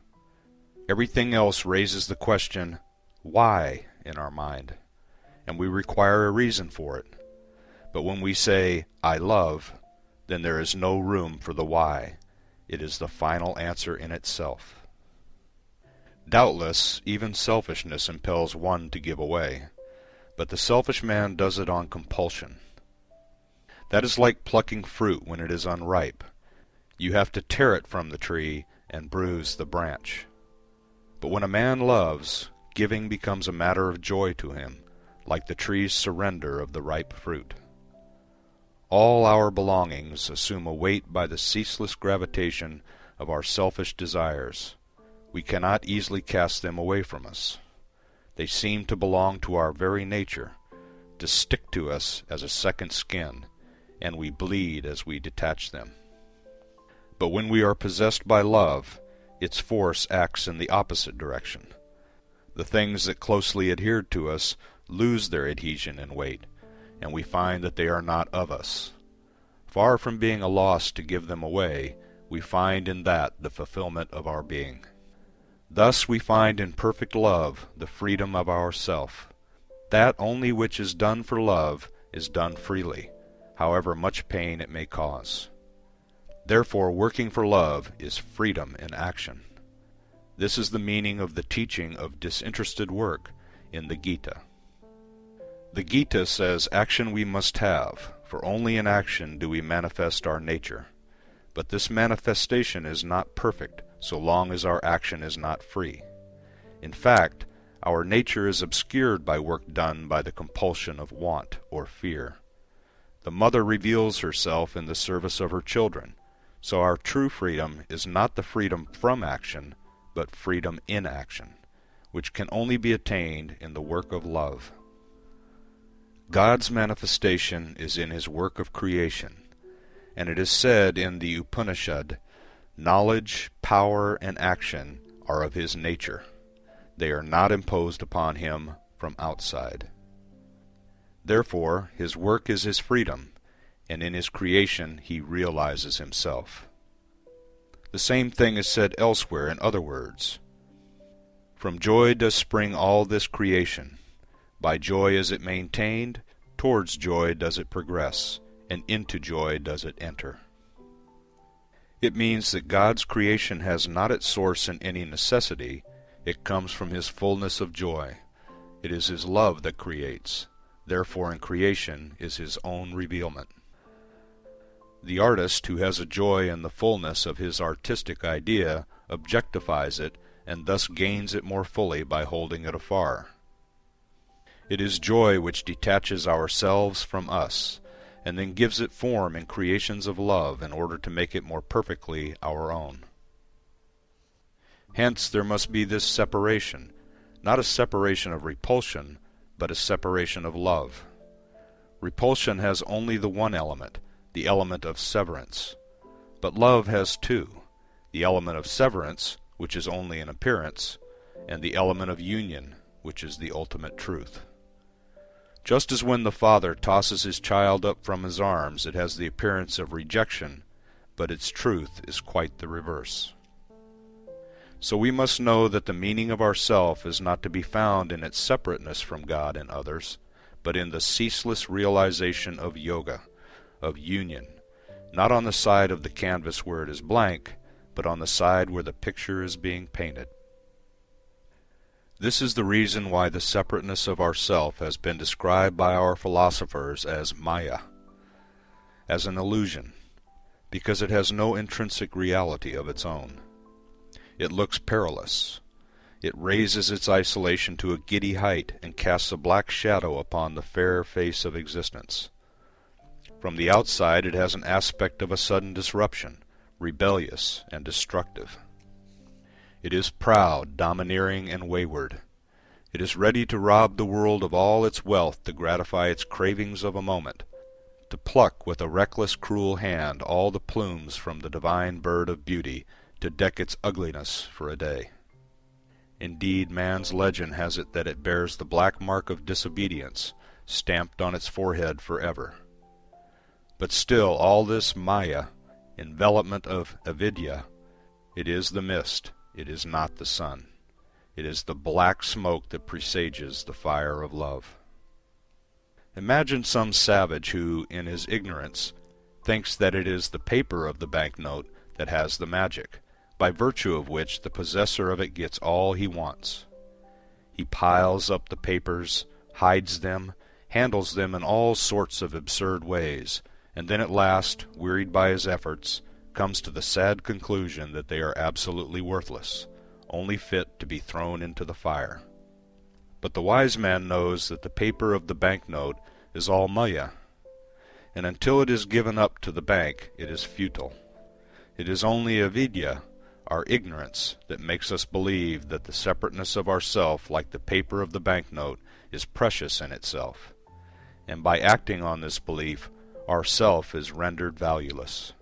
Everything else raises the question, why, in our mind, and we require a reason for it. But when we say, I love, then there is no room for the why. It is the final answer in itself. Doubtless, even selfishness impels one to give away, but the selfish man does it on compulsion. That is like plucking fruit when it is unripe. You have to tear it from the tree and bruise the branch. But when a man loves, giving becomes a matter of joy to him, like the tree's surrender of the ripe fruit. All our belongings assume a weight by the ceaseless gravitation of our selfish desires. We cannot easily cast them away from us. They seem to belong to our very nature, to stick to us as a second skin, and we bleed as we detach them. But when we are possessed by love, its force acts in the opposite direction. The things that closely adhered to us lose their adhesion and weight, and we find that they are not of us. Far from being a loss to give them away, we find in that the fulfillment of our being. Thus we find in perfect love the freedom of our self. That only which is done for love is done freely, however much pain it may cause. Therefore, working for love is freedom in action. This is the meaning of the teaching of disinterested work in the Gita. The Gita says action we must have, for only in action do we manifest our nature. But this manifestation is not perfect so long as our action is not free. In fact, our nature is obscured by work done by the compulsion of want or fear. The mother reveals herself in the service of her children, so our true freedom is not the freedom from action, but freedom in action, which can only be attained in the work of love. God's manifestation is in his work of creation, and it is said in the Upanishad, knowledge, power, and action are of his nature. They are not imposed upon him from outside. Therefore, his work is his freedom, and in his creation he realizes himself. The same thing is said elsewhere in other words. From joy does spring all this creation. By joy is it maintained, towards joy does it progress, and into joy does it enter. It means that God's creation has not its source in any necessity, it comes from his fullness of joy. It is his love that creates, therefore in creation is his own revealment. The artist who has a joy in the fullness of his artistic idea objectifies it and thus gains it more fully by holding it afar. It is joy which detaches ourselves from us, and then gives it form in creations of love in order to make it more perfectly our own. Hence there must be this separation, not a separation of repulsion, but a separation of love. Repulsion has only the one element, the element of severance. But love has two, the element of severance, which is only an appearance, and the element of union, which is the ultimate truth. Just as when the father tosses his child up from his arms, it has the appearance of rejection, but its truth is quite the reverse. So we must know that the meaning of ourself is not to be found in its separateness from God and others, but in the ceaseless realization of yoga, of union, not on the side of the canvas where it is blank, but on the side where the picture is being painted. This is the reason why the separateness of ourself has been described by our philosophers as Maya, as an illusion, because it has no intrinsic reality of its own. It looks perilous. It raises its isolation to a giddy height and casts a black shadow upon the fair face of existence. From the outside it has an aspect of a sudden disruption, rebellious and destructive. It is proud, domineering, and wayward. It is ready to rob the world of all its wealth to gratify its cravings of a moment, to pluck with a reckless, cruel hand all the plumes from the divine bird of beauty, to deck its ugliness for a day. Indeed, man's legend has it that it bears the black mark of disobedience, stamped on its forehead forever. But still all this Maya, envelopment of avidya, it is the mist. It is not the sun. It is the black smoke that presages the fire of love. Imagine some savage who, in his ignorance, thinks that it is the paper of the banknote that has the magic, by virtue of which the possessor of it gets all he wants. He piles up the papers, hides them, handles them in all sorts of absurd ways, and then at last, wearied by his efforts, comes to the sad conclusion that they are absolutely worthless, only fit to be thrown into the fire. But the wise man knows that the paper of the banknote is all Maya, and until it is given up to the bank it is futile. It is only avidya, our ignorance, that makes us believe that the separateness of ourself, like the paper of the banknote, is precious in itself, and by acting on this belief our self is rendered valueless.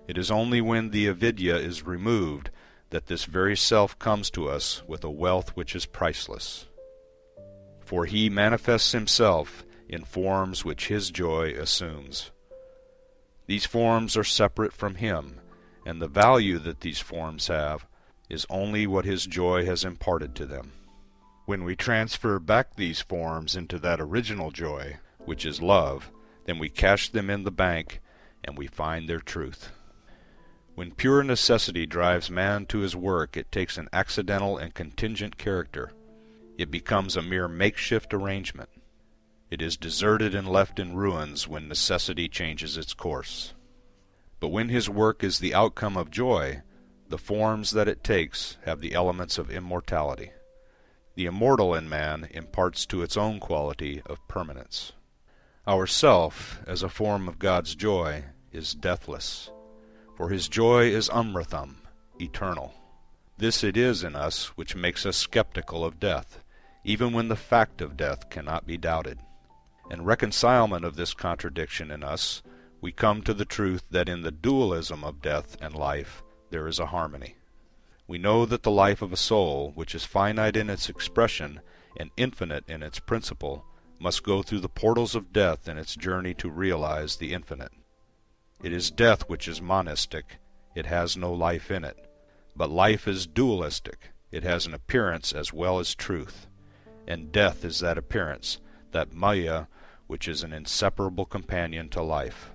It is only when the avidya is removed that this very self comes to us with a wealth which is priceless. For he manifests himself in forms which his joy assumes. These forms are separate from him, and the value that these forms have is only what his joy has imparted to them. When we transfer back these forms into that original joy, which is love, then we cash them in the bank and we find their truth. When pure necessity drives man to his work, it takes an accidental and contingent character. It becomes a mere makeshift arrangement. It is deserted and left in ruins when necessity changes its course. But when his work is the outcome of joy, the forms that it takes have the elements of immortality. The immortal in man imparts to its own quality of permanence. Our self, as a form of God's joy, is deathless. For his joy is amritam, eternal. This it is in us which makes us skeptical of death, even when the fact of death cannot be doubted. In reconcilement of this contradiction in us, we come to the truth that in the dualism of death and life there is a harmony. We know that the life of a soul, which is finite in its expression and infinite in its principle, must go through the portals of death in its journey to realize the infinite. It is death which is monistic, it has no life in it. But life is dualistic, it has an appearance as well as truth. And death is that appearance, that Maya, which is an inseparable companion to life.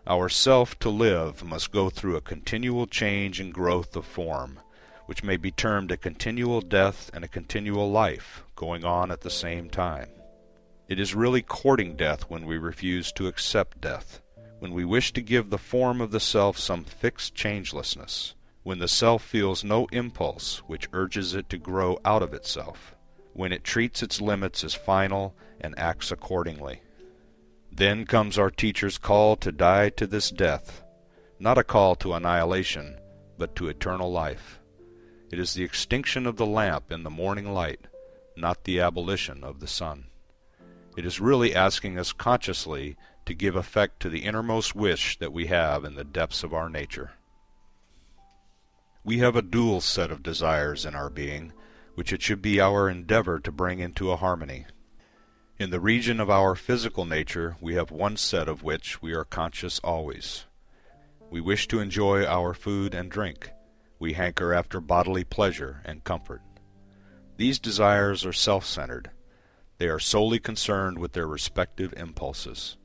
Our self to live must go through a continual change and growth of form, which may be termed a continual death and a continual life, going on at the same time. It is really courting death when we refuse to accept death, when we wish to give the form of the self some fixed changelessness, when the self feels no impulse which urges it to grow out of itself. when it treats its limits as final and acts accordingly. Then comes our teacher's call to die to this death, not a call to annihilation, but to eternal life. It is the extinction of the lamp in the morning light, not the abolition of the sun. It is really asking us consciously to give effect to the innermost wish that we have in the depths of our nature. We have a dual set of desires in our being, which it should be our endeavor to bring into a harmony. In the region of our physical nature, we have one set of which we are conscious always. We wish to enjoy our food and drink. We hanker after bodily pleasure and comfort. These desires are self-centered. They are solely concerned with their respective impulses.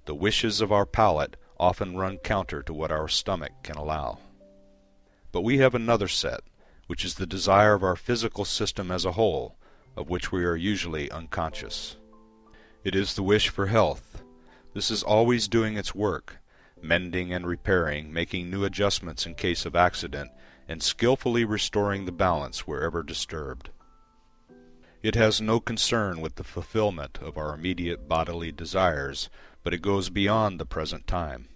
The wishes of our palate often run counter to what our stomach can allow. But we have another set, which is the desire of our physical system as a whole, of which we are usually unconscious. It is the wish for health. This is always doing its work, mending and repairing, making new adjustments in case of accident, and skillfully restoring the balance wherever disturbed. It has no concern with the fulfillment of our immediate bodily desires, but it goes beyond the present time.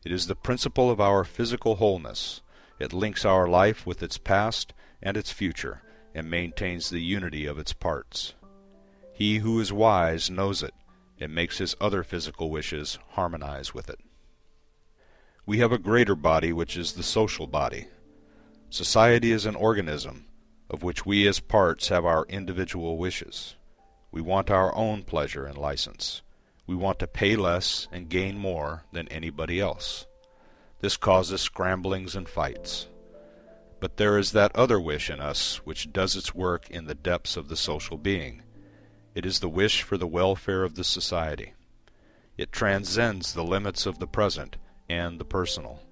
It is the principle of our physical wholeness. It links our life with its past and its future, and maintains the unity of its parts. He who is wise knows it, and makes his other physical wishes harmonize with it. We have a greater body, which is the social body. Society is an organism, of which we as parts have our individual wishes. We want our own pleasure and license. We want to pay less and gain more than anybody else. This causes scramblings and fights. But there is that other wish in us which does its work in the depths of the social being. It is the wish for the welfare of the society. It transcends the limits of the present and the personal.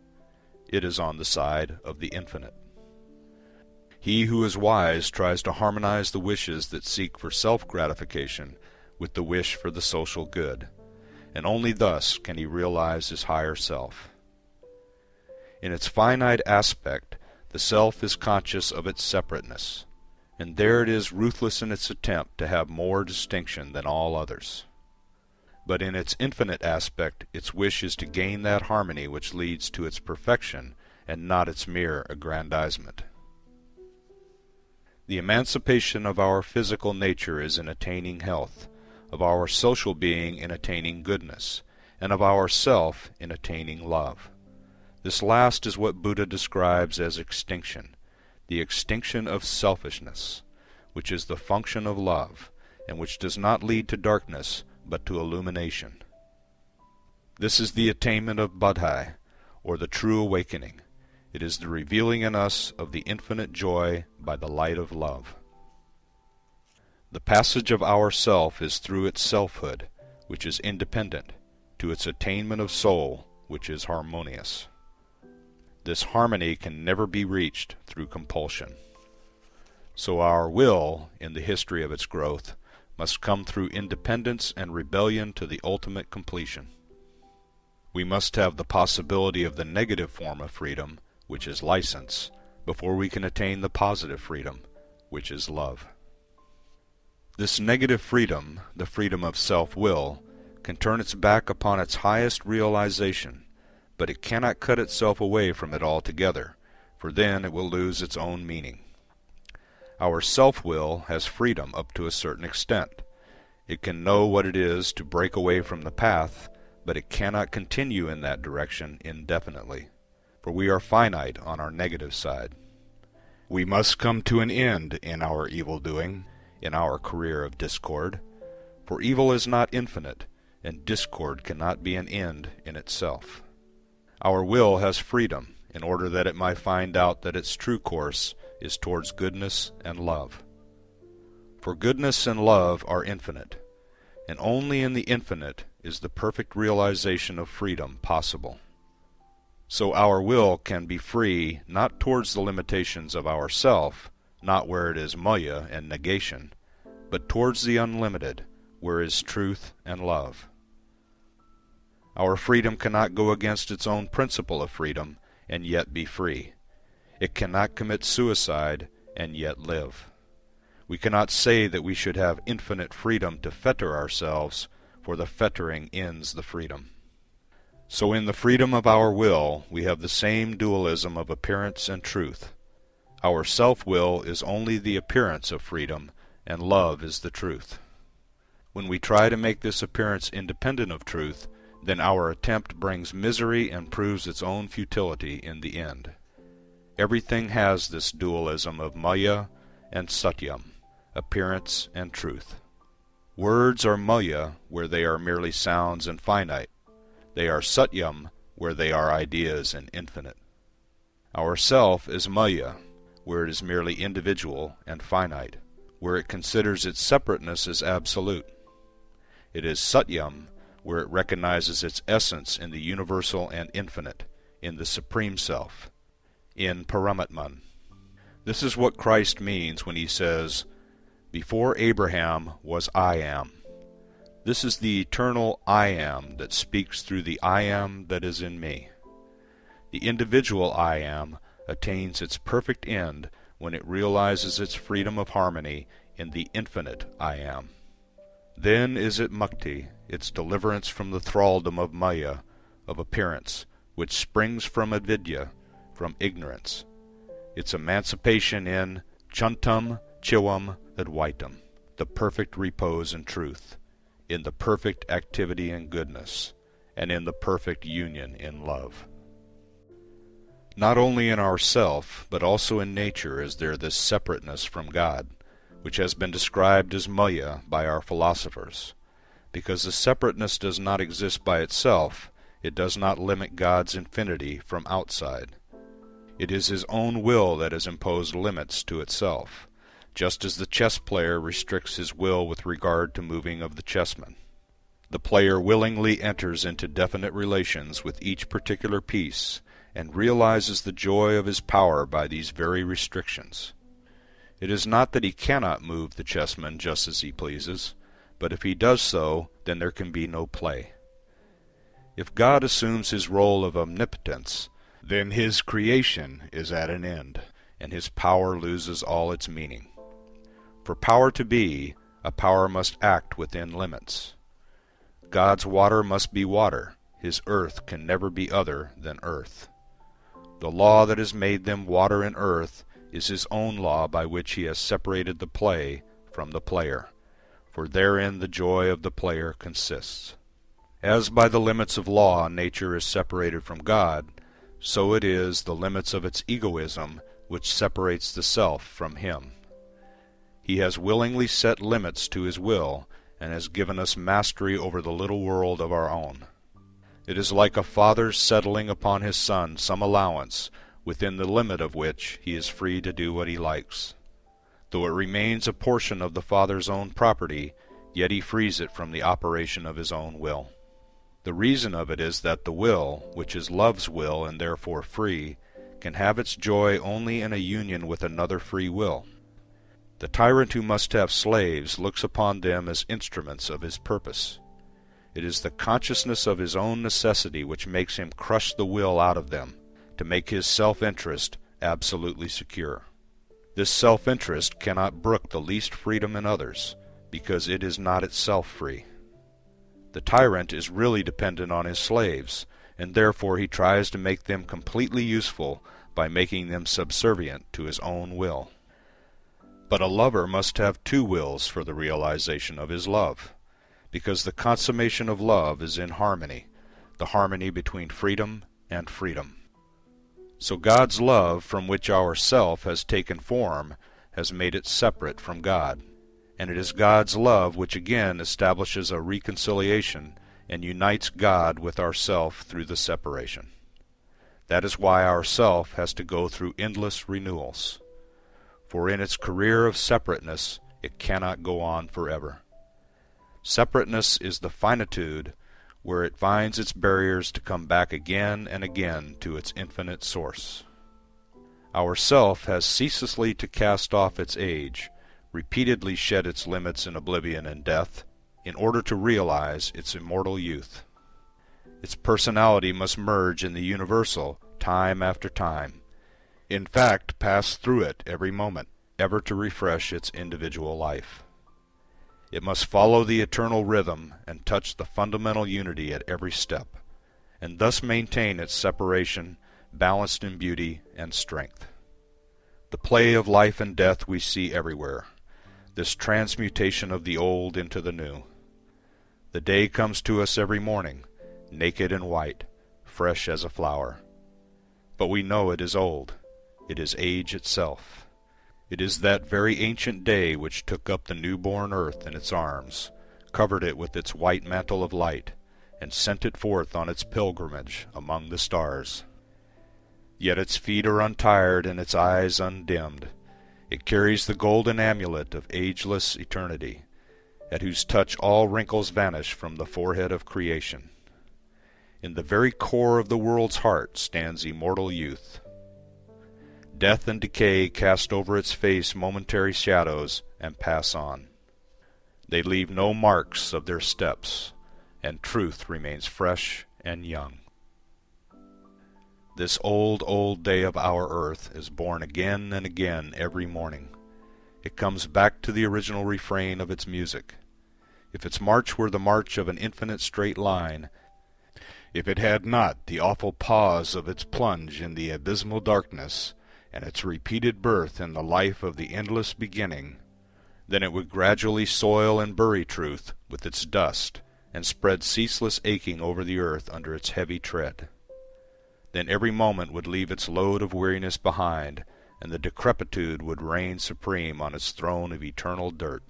It is on the side of the infinite. He who is wise tries to harmonize the wishes that seek for self-gratification with the wish for the social good, and only thus can he realize his higher self. In its finite aspect, the self is conscious of its separateness, and there it is ruthless in its attempt to have more distinction than all others. But in its infinite aspect, its wish is to gain that harmony which leads to its perfection, and not its mere aggrandizement. The emancipation of our physical nature is in attaining health, of our social being in attaining goodness, and of our self in attaining love. This last is what Buddha describes as extinction, the extinction of selfishness, which is the function of love, and which does not lead to darkness, but to illumination. This is the attainment of Buddhi, or the true awakening. It is the revealing in us of the infinite joy by the light of love. The passage of our self is through its selfhood, which is independent, to its attainment of soul, which is harmonious. This harmony can never be reached through compulsion. So our will, in the history of its growth, must come through independence and rebellion to the ultimate completion. We must have the possibility of the negative form of freedom, which is license, before we can attain the positive freedom, which is love. This negative freedom, the freedom of self-will, can turn its back upon its highest realization, but it cannot cut itself away from it altogether, for then it will lose its own meaning. Our self-will has freedom up to a certain extent. It can know what it is to break away from the path, but it cannot continue in that direction indefinitely, for we are finite on our negative side. We must come to an end in our evil-doing, in our career of discord, for evil is not infinite, and discord cannot be an end in itself. Our will has freedom, in order that it might find out that its true course is towards goodness and love. For goodness and love are infinite, and only in the infinite is the perfect realization of freedom possible. So our will can be free not towards the limitations of our self, not where it is maya and negation, but towards the unlimited, where is truth and love. Our freedom cannot go against its own principle of freedom and yet be free. It cannot commit suicide and yet live. We cannot say that we should have infinite freedom to fetter ourselves, for the fettering ends the freedom. So in the freedom of our will, we have the same dualism of appearance and truth. Our self-will is only the appearance of freedom, and love is the truth. When we try to make this appearance independent of truth, then our attempt brings misery and proves its own futility in the end. Everything has this dualism of maya and satyam, appearance and truth. Words are maya where they are merely sounds and finite. They are satyam where they are ideas and infinite. Our self is maya, where it is merely individual and finite, where it considers its separateness as absolute. It is satyam, where it recognizes its essence in the universal and infinite, in the Supreme Self, in Paramatman. This is what Christ means when he says, "Before Abraham was I am." This is the eternal I am that speaks through the I am that is in me. The individual I am attains its perfect end when it realizes its freedom of harmony in the infinite I am. Then is it mukti, its deliverance from the thraldom of maya, of appearance, which springs from avidya, from ignorance, its emancipation in chantam chivam advaitam, the perfect repose in truth, in the perfect activity in goodness, and in the perfect union in love. Not only in ourself, but also in nature is there this separateness from God, which has been described as maya by our philosophers. Because the separateness does not exist by itself, it does not limit God's infinity from outside. It is his own will that has imposed limits to itself, just as the chess player restricts his will with regard to moving of the chessman. The player willingly enters into definite relations with each particular piece, and realizes the joy of his power by these very restrictions. It is not that he cannot move the chessman just as he pleases, but if he does so, then there can be no play. If God assumes his role of omnipotence, then his creation is at an end, and his power loses all its meaning. For power to be, a power must act within limits. God's water must be water, his earth can never be other than earth. The law that has made them water and earth is his own law by which he has separated the play from the player, for therein the joy of the player consists. As by the limits of law nature is separated from God, so it is the limits of its egoism which separates the self from him. He has willingly set limits to his will, and has given us mastery over the little world of our own. It is like a father settling upon his son some allowance, within the limit of which he is free to do what he likes. Though it remains a portion of the father's own property, yet he frees it from the operation of his own will. The reason of it is that the will, which is love's will and therefore free, can have its joy only in a union with another free will. The tyrant who must have slaves looks upon them as instruments of his purpose. It is the consciousness of his own necessity which makes him crush the will out of them, to make his self-interest absolutely secure. This self-interest cannot brook the least freedom in others, because it is not itself free. The tyrant is really dependent on his slaves, and therefore he tries to make them completely useful by making them subservient to his own will. But a lover must have two wills for the realization of his love, because the consummation of love is in harmony, the harmony between freedom and freedom. So God's love, from which our self has taken form, has made it separate from God, and it is God's love which again establishes a reconciliation and unites God with ourself through the separation. That is why our self has to go through endless renewals, for in its career of separateness it cannot go on forever. Separateness is the finitude where it finds its barriers to come back again and again to its infinite source. Our self has ceaselessly to cast off its age, repeatedly shed its limits in oblivion and death, in order to realize its immortal youth. Its personality must merge in the universal time after time, in fact pass through it every moment, ever to refresh its individual life. It must follow the eternal rhythm and touch the fundamental unity at every step, and thus maintain its separation, balanced in beauty and strength. The play of life and death we see everywhere, this transmutation of the old into the new. The day comes to us every morning, naked and white, fresh as a flower. But we know it is old. It is age itself. It is that very ancient day which took up the newborn earth in its arms, covered it with its white mantle of light, and sent it forth on its pilgrimage among the stars. Yet its feet are untired and its eyes undimmed. It carries the golden amulet of ageless eternity, at whose touch all wrinkles vanish from the forehead of creation. In the very core of the world's heart stands immortal youth. Death and decay cast over its face momentary shadows and pass on. They leave no marks of their steps, and truth remains fresh and young. This old, old day of our earth is born again and again every morning. It comes back to the original refrain of its music. If its march were the march of an infinite straight line, if it had not the awful pause of its plunge in the abysmal darkness, and its repeated birth in the life of the endless beginning, then it would gradually soil and bury truth with its dust, and spread ceaseless aching over the earth under its heavy tread. Then every moment would leave its load of weariness behind, and the decrepitude would reign supreme on its throne of eternal dirt.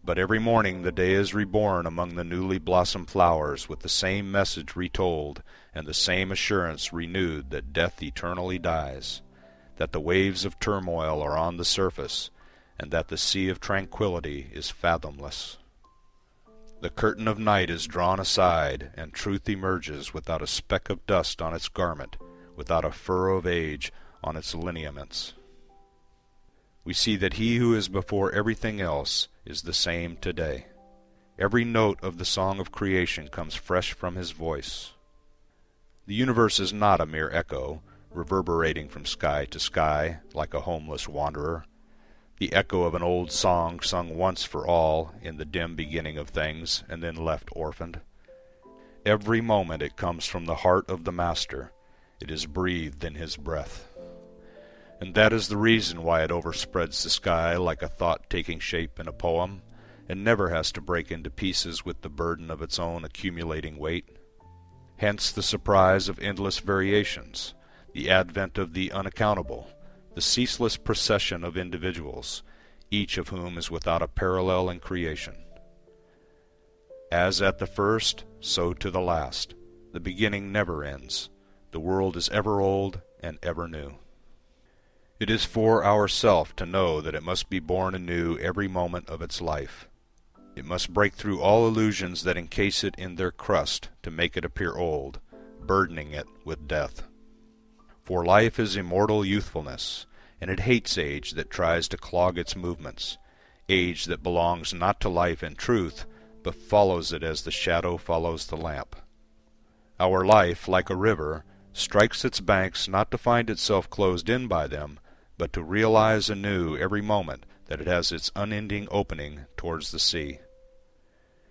But every morning the day is reborn among the newly blossomed flowers with the same message retold, and the same assurance renewed that death eternally dies, that the waves of turmoil are on the surface, and that the sea of tranquility is fathomless. The curtain of night is drawn aside, and truth emerges without a speck of dust on its garment, without a furrow of age on its lineaments. We see that he who is before everything else is the same today. Every note of the song of creation comes fresh from his voice. The universe is not a mere echo, reverberating from sky to sky like a homeless wanderer, the echo of an old song sung once for all in the dim beginning of things and then left orphaned. Every moment it comes from the heart of the Master. It is breathed in his breath. And that is the reason why it overspreads the sky like a thought taking shape in a poem, and never has to break into pieces with the burden of its own accumulating weight. Hence the surprise of endless variations, the advent of the unaccountable, the ceaseless procession of individuals, each of whom is without a parallel in creation. As at the first, so to the last. The beginning never ends. The world is ever old and ever new. It is for ourself to know that it must be born anew every moment of its life. It must break through all illusions that encase it in their crust to make it appear old, burdening it with death. For life is immortal youthfulness, and it hates age that tries to clog its movements, age that belongs not to life in truth, but follows it as the shadow follows the lamp. Our life, like a river, strikes its banks not to find itself closed in by them, but to realize anew every moment that it has its unending opening towards the sea.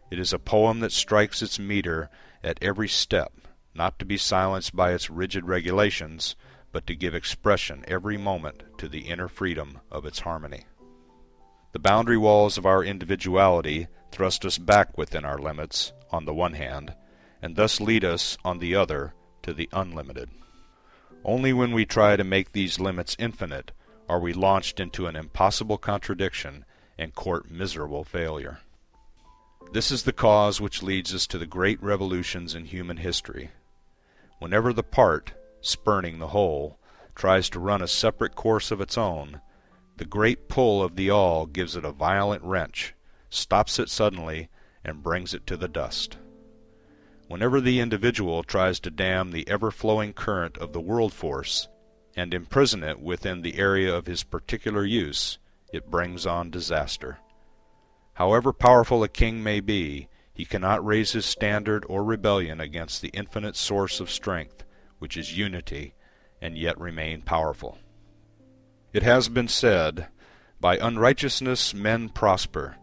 It is a poem that strikes its metre at every step, not to be silenced by its rigid regulations, but to give expression every moment to the inner freedom of its harmony. The boundary walls of our individuality thrust us back within our limits, on the one hand, and thus lead us, on the other, to the unlimited. Only when we try to make these limits infinite are we launched into an impossible contradiction and court miserable failure. This is the cause which leads us to the great revolutions in human history. Whenever the part, spurning the whole, tries to run a separate course of its own, the great pull of the all gives it a violent wrench, stops it suddenly, and brings it to the dust. Whenever the individual tries to dam the ever-flowing current of the world force, and imprison it within the area of his particular use, it brings on disaster. However powerful a king may be, he cannot raise his standard or rebellion against the infinite source of strength, which is unity, and yet remain powerful. It has been said, By unrighteousness men prosper,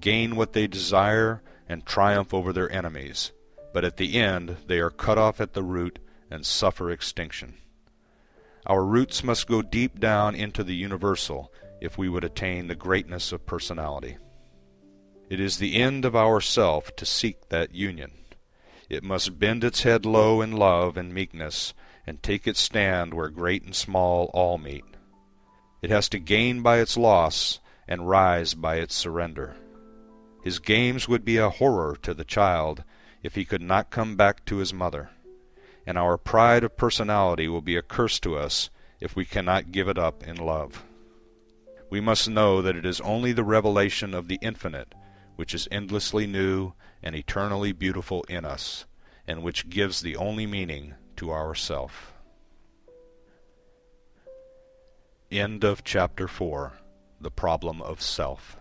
gain what they desire, and triumph over their enemies, but at the end they are cut off at the root and suffer extinction. Our roots must go deep down into the universal if we would attain the greatness of personality. It is the end of our self to seek that union. It must bend its head low in love and meekness, and take its stand where great and small all meet. It has to gain by its loss, and rise by its surrender. His games would be a horror to the child if he could not come back to his mother, and our pride of personality will be a curse to us if we cannot give it up in love. We must know that it is only the revelation of the infinite which is endlessly new and eternally beautiful in us, and which gives the only meaning to our self. End of Chapter 4. The Problem of Self.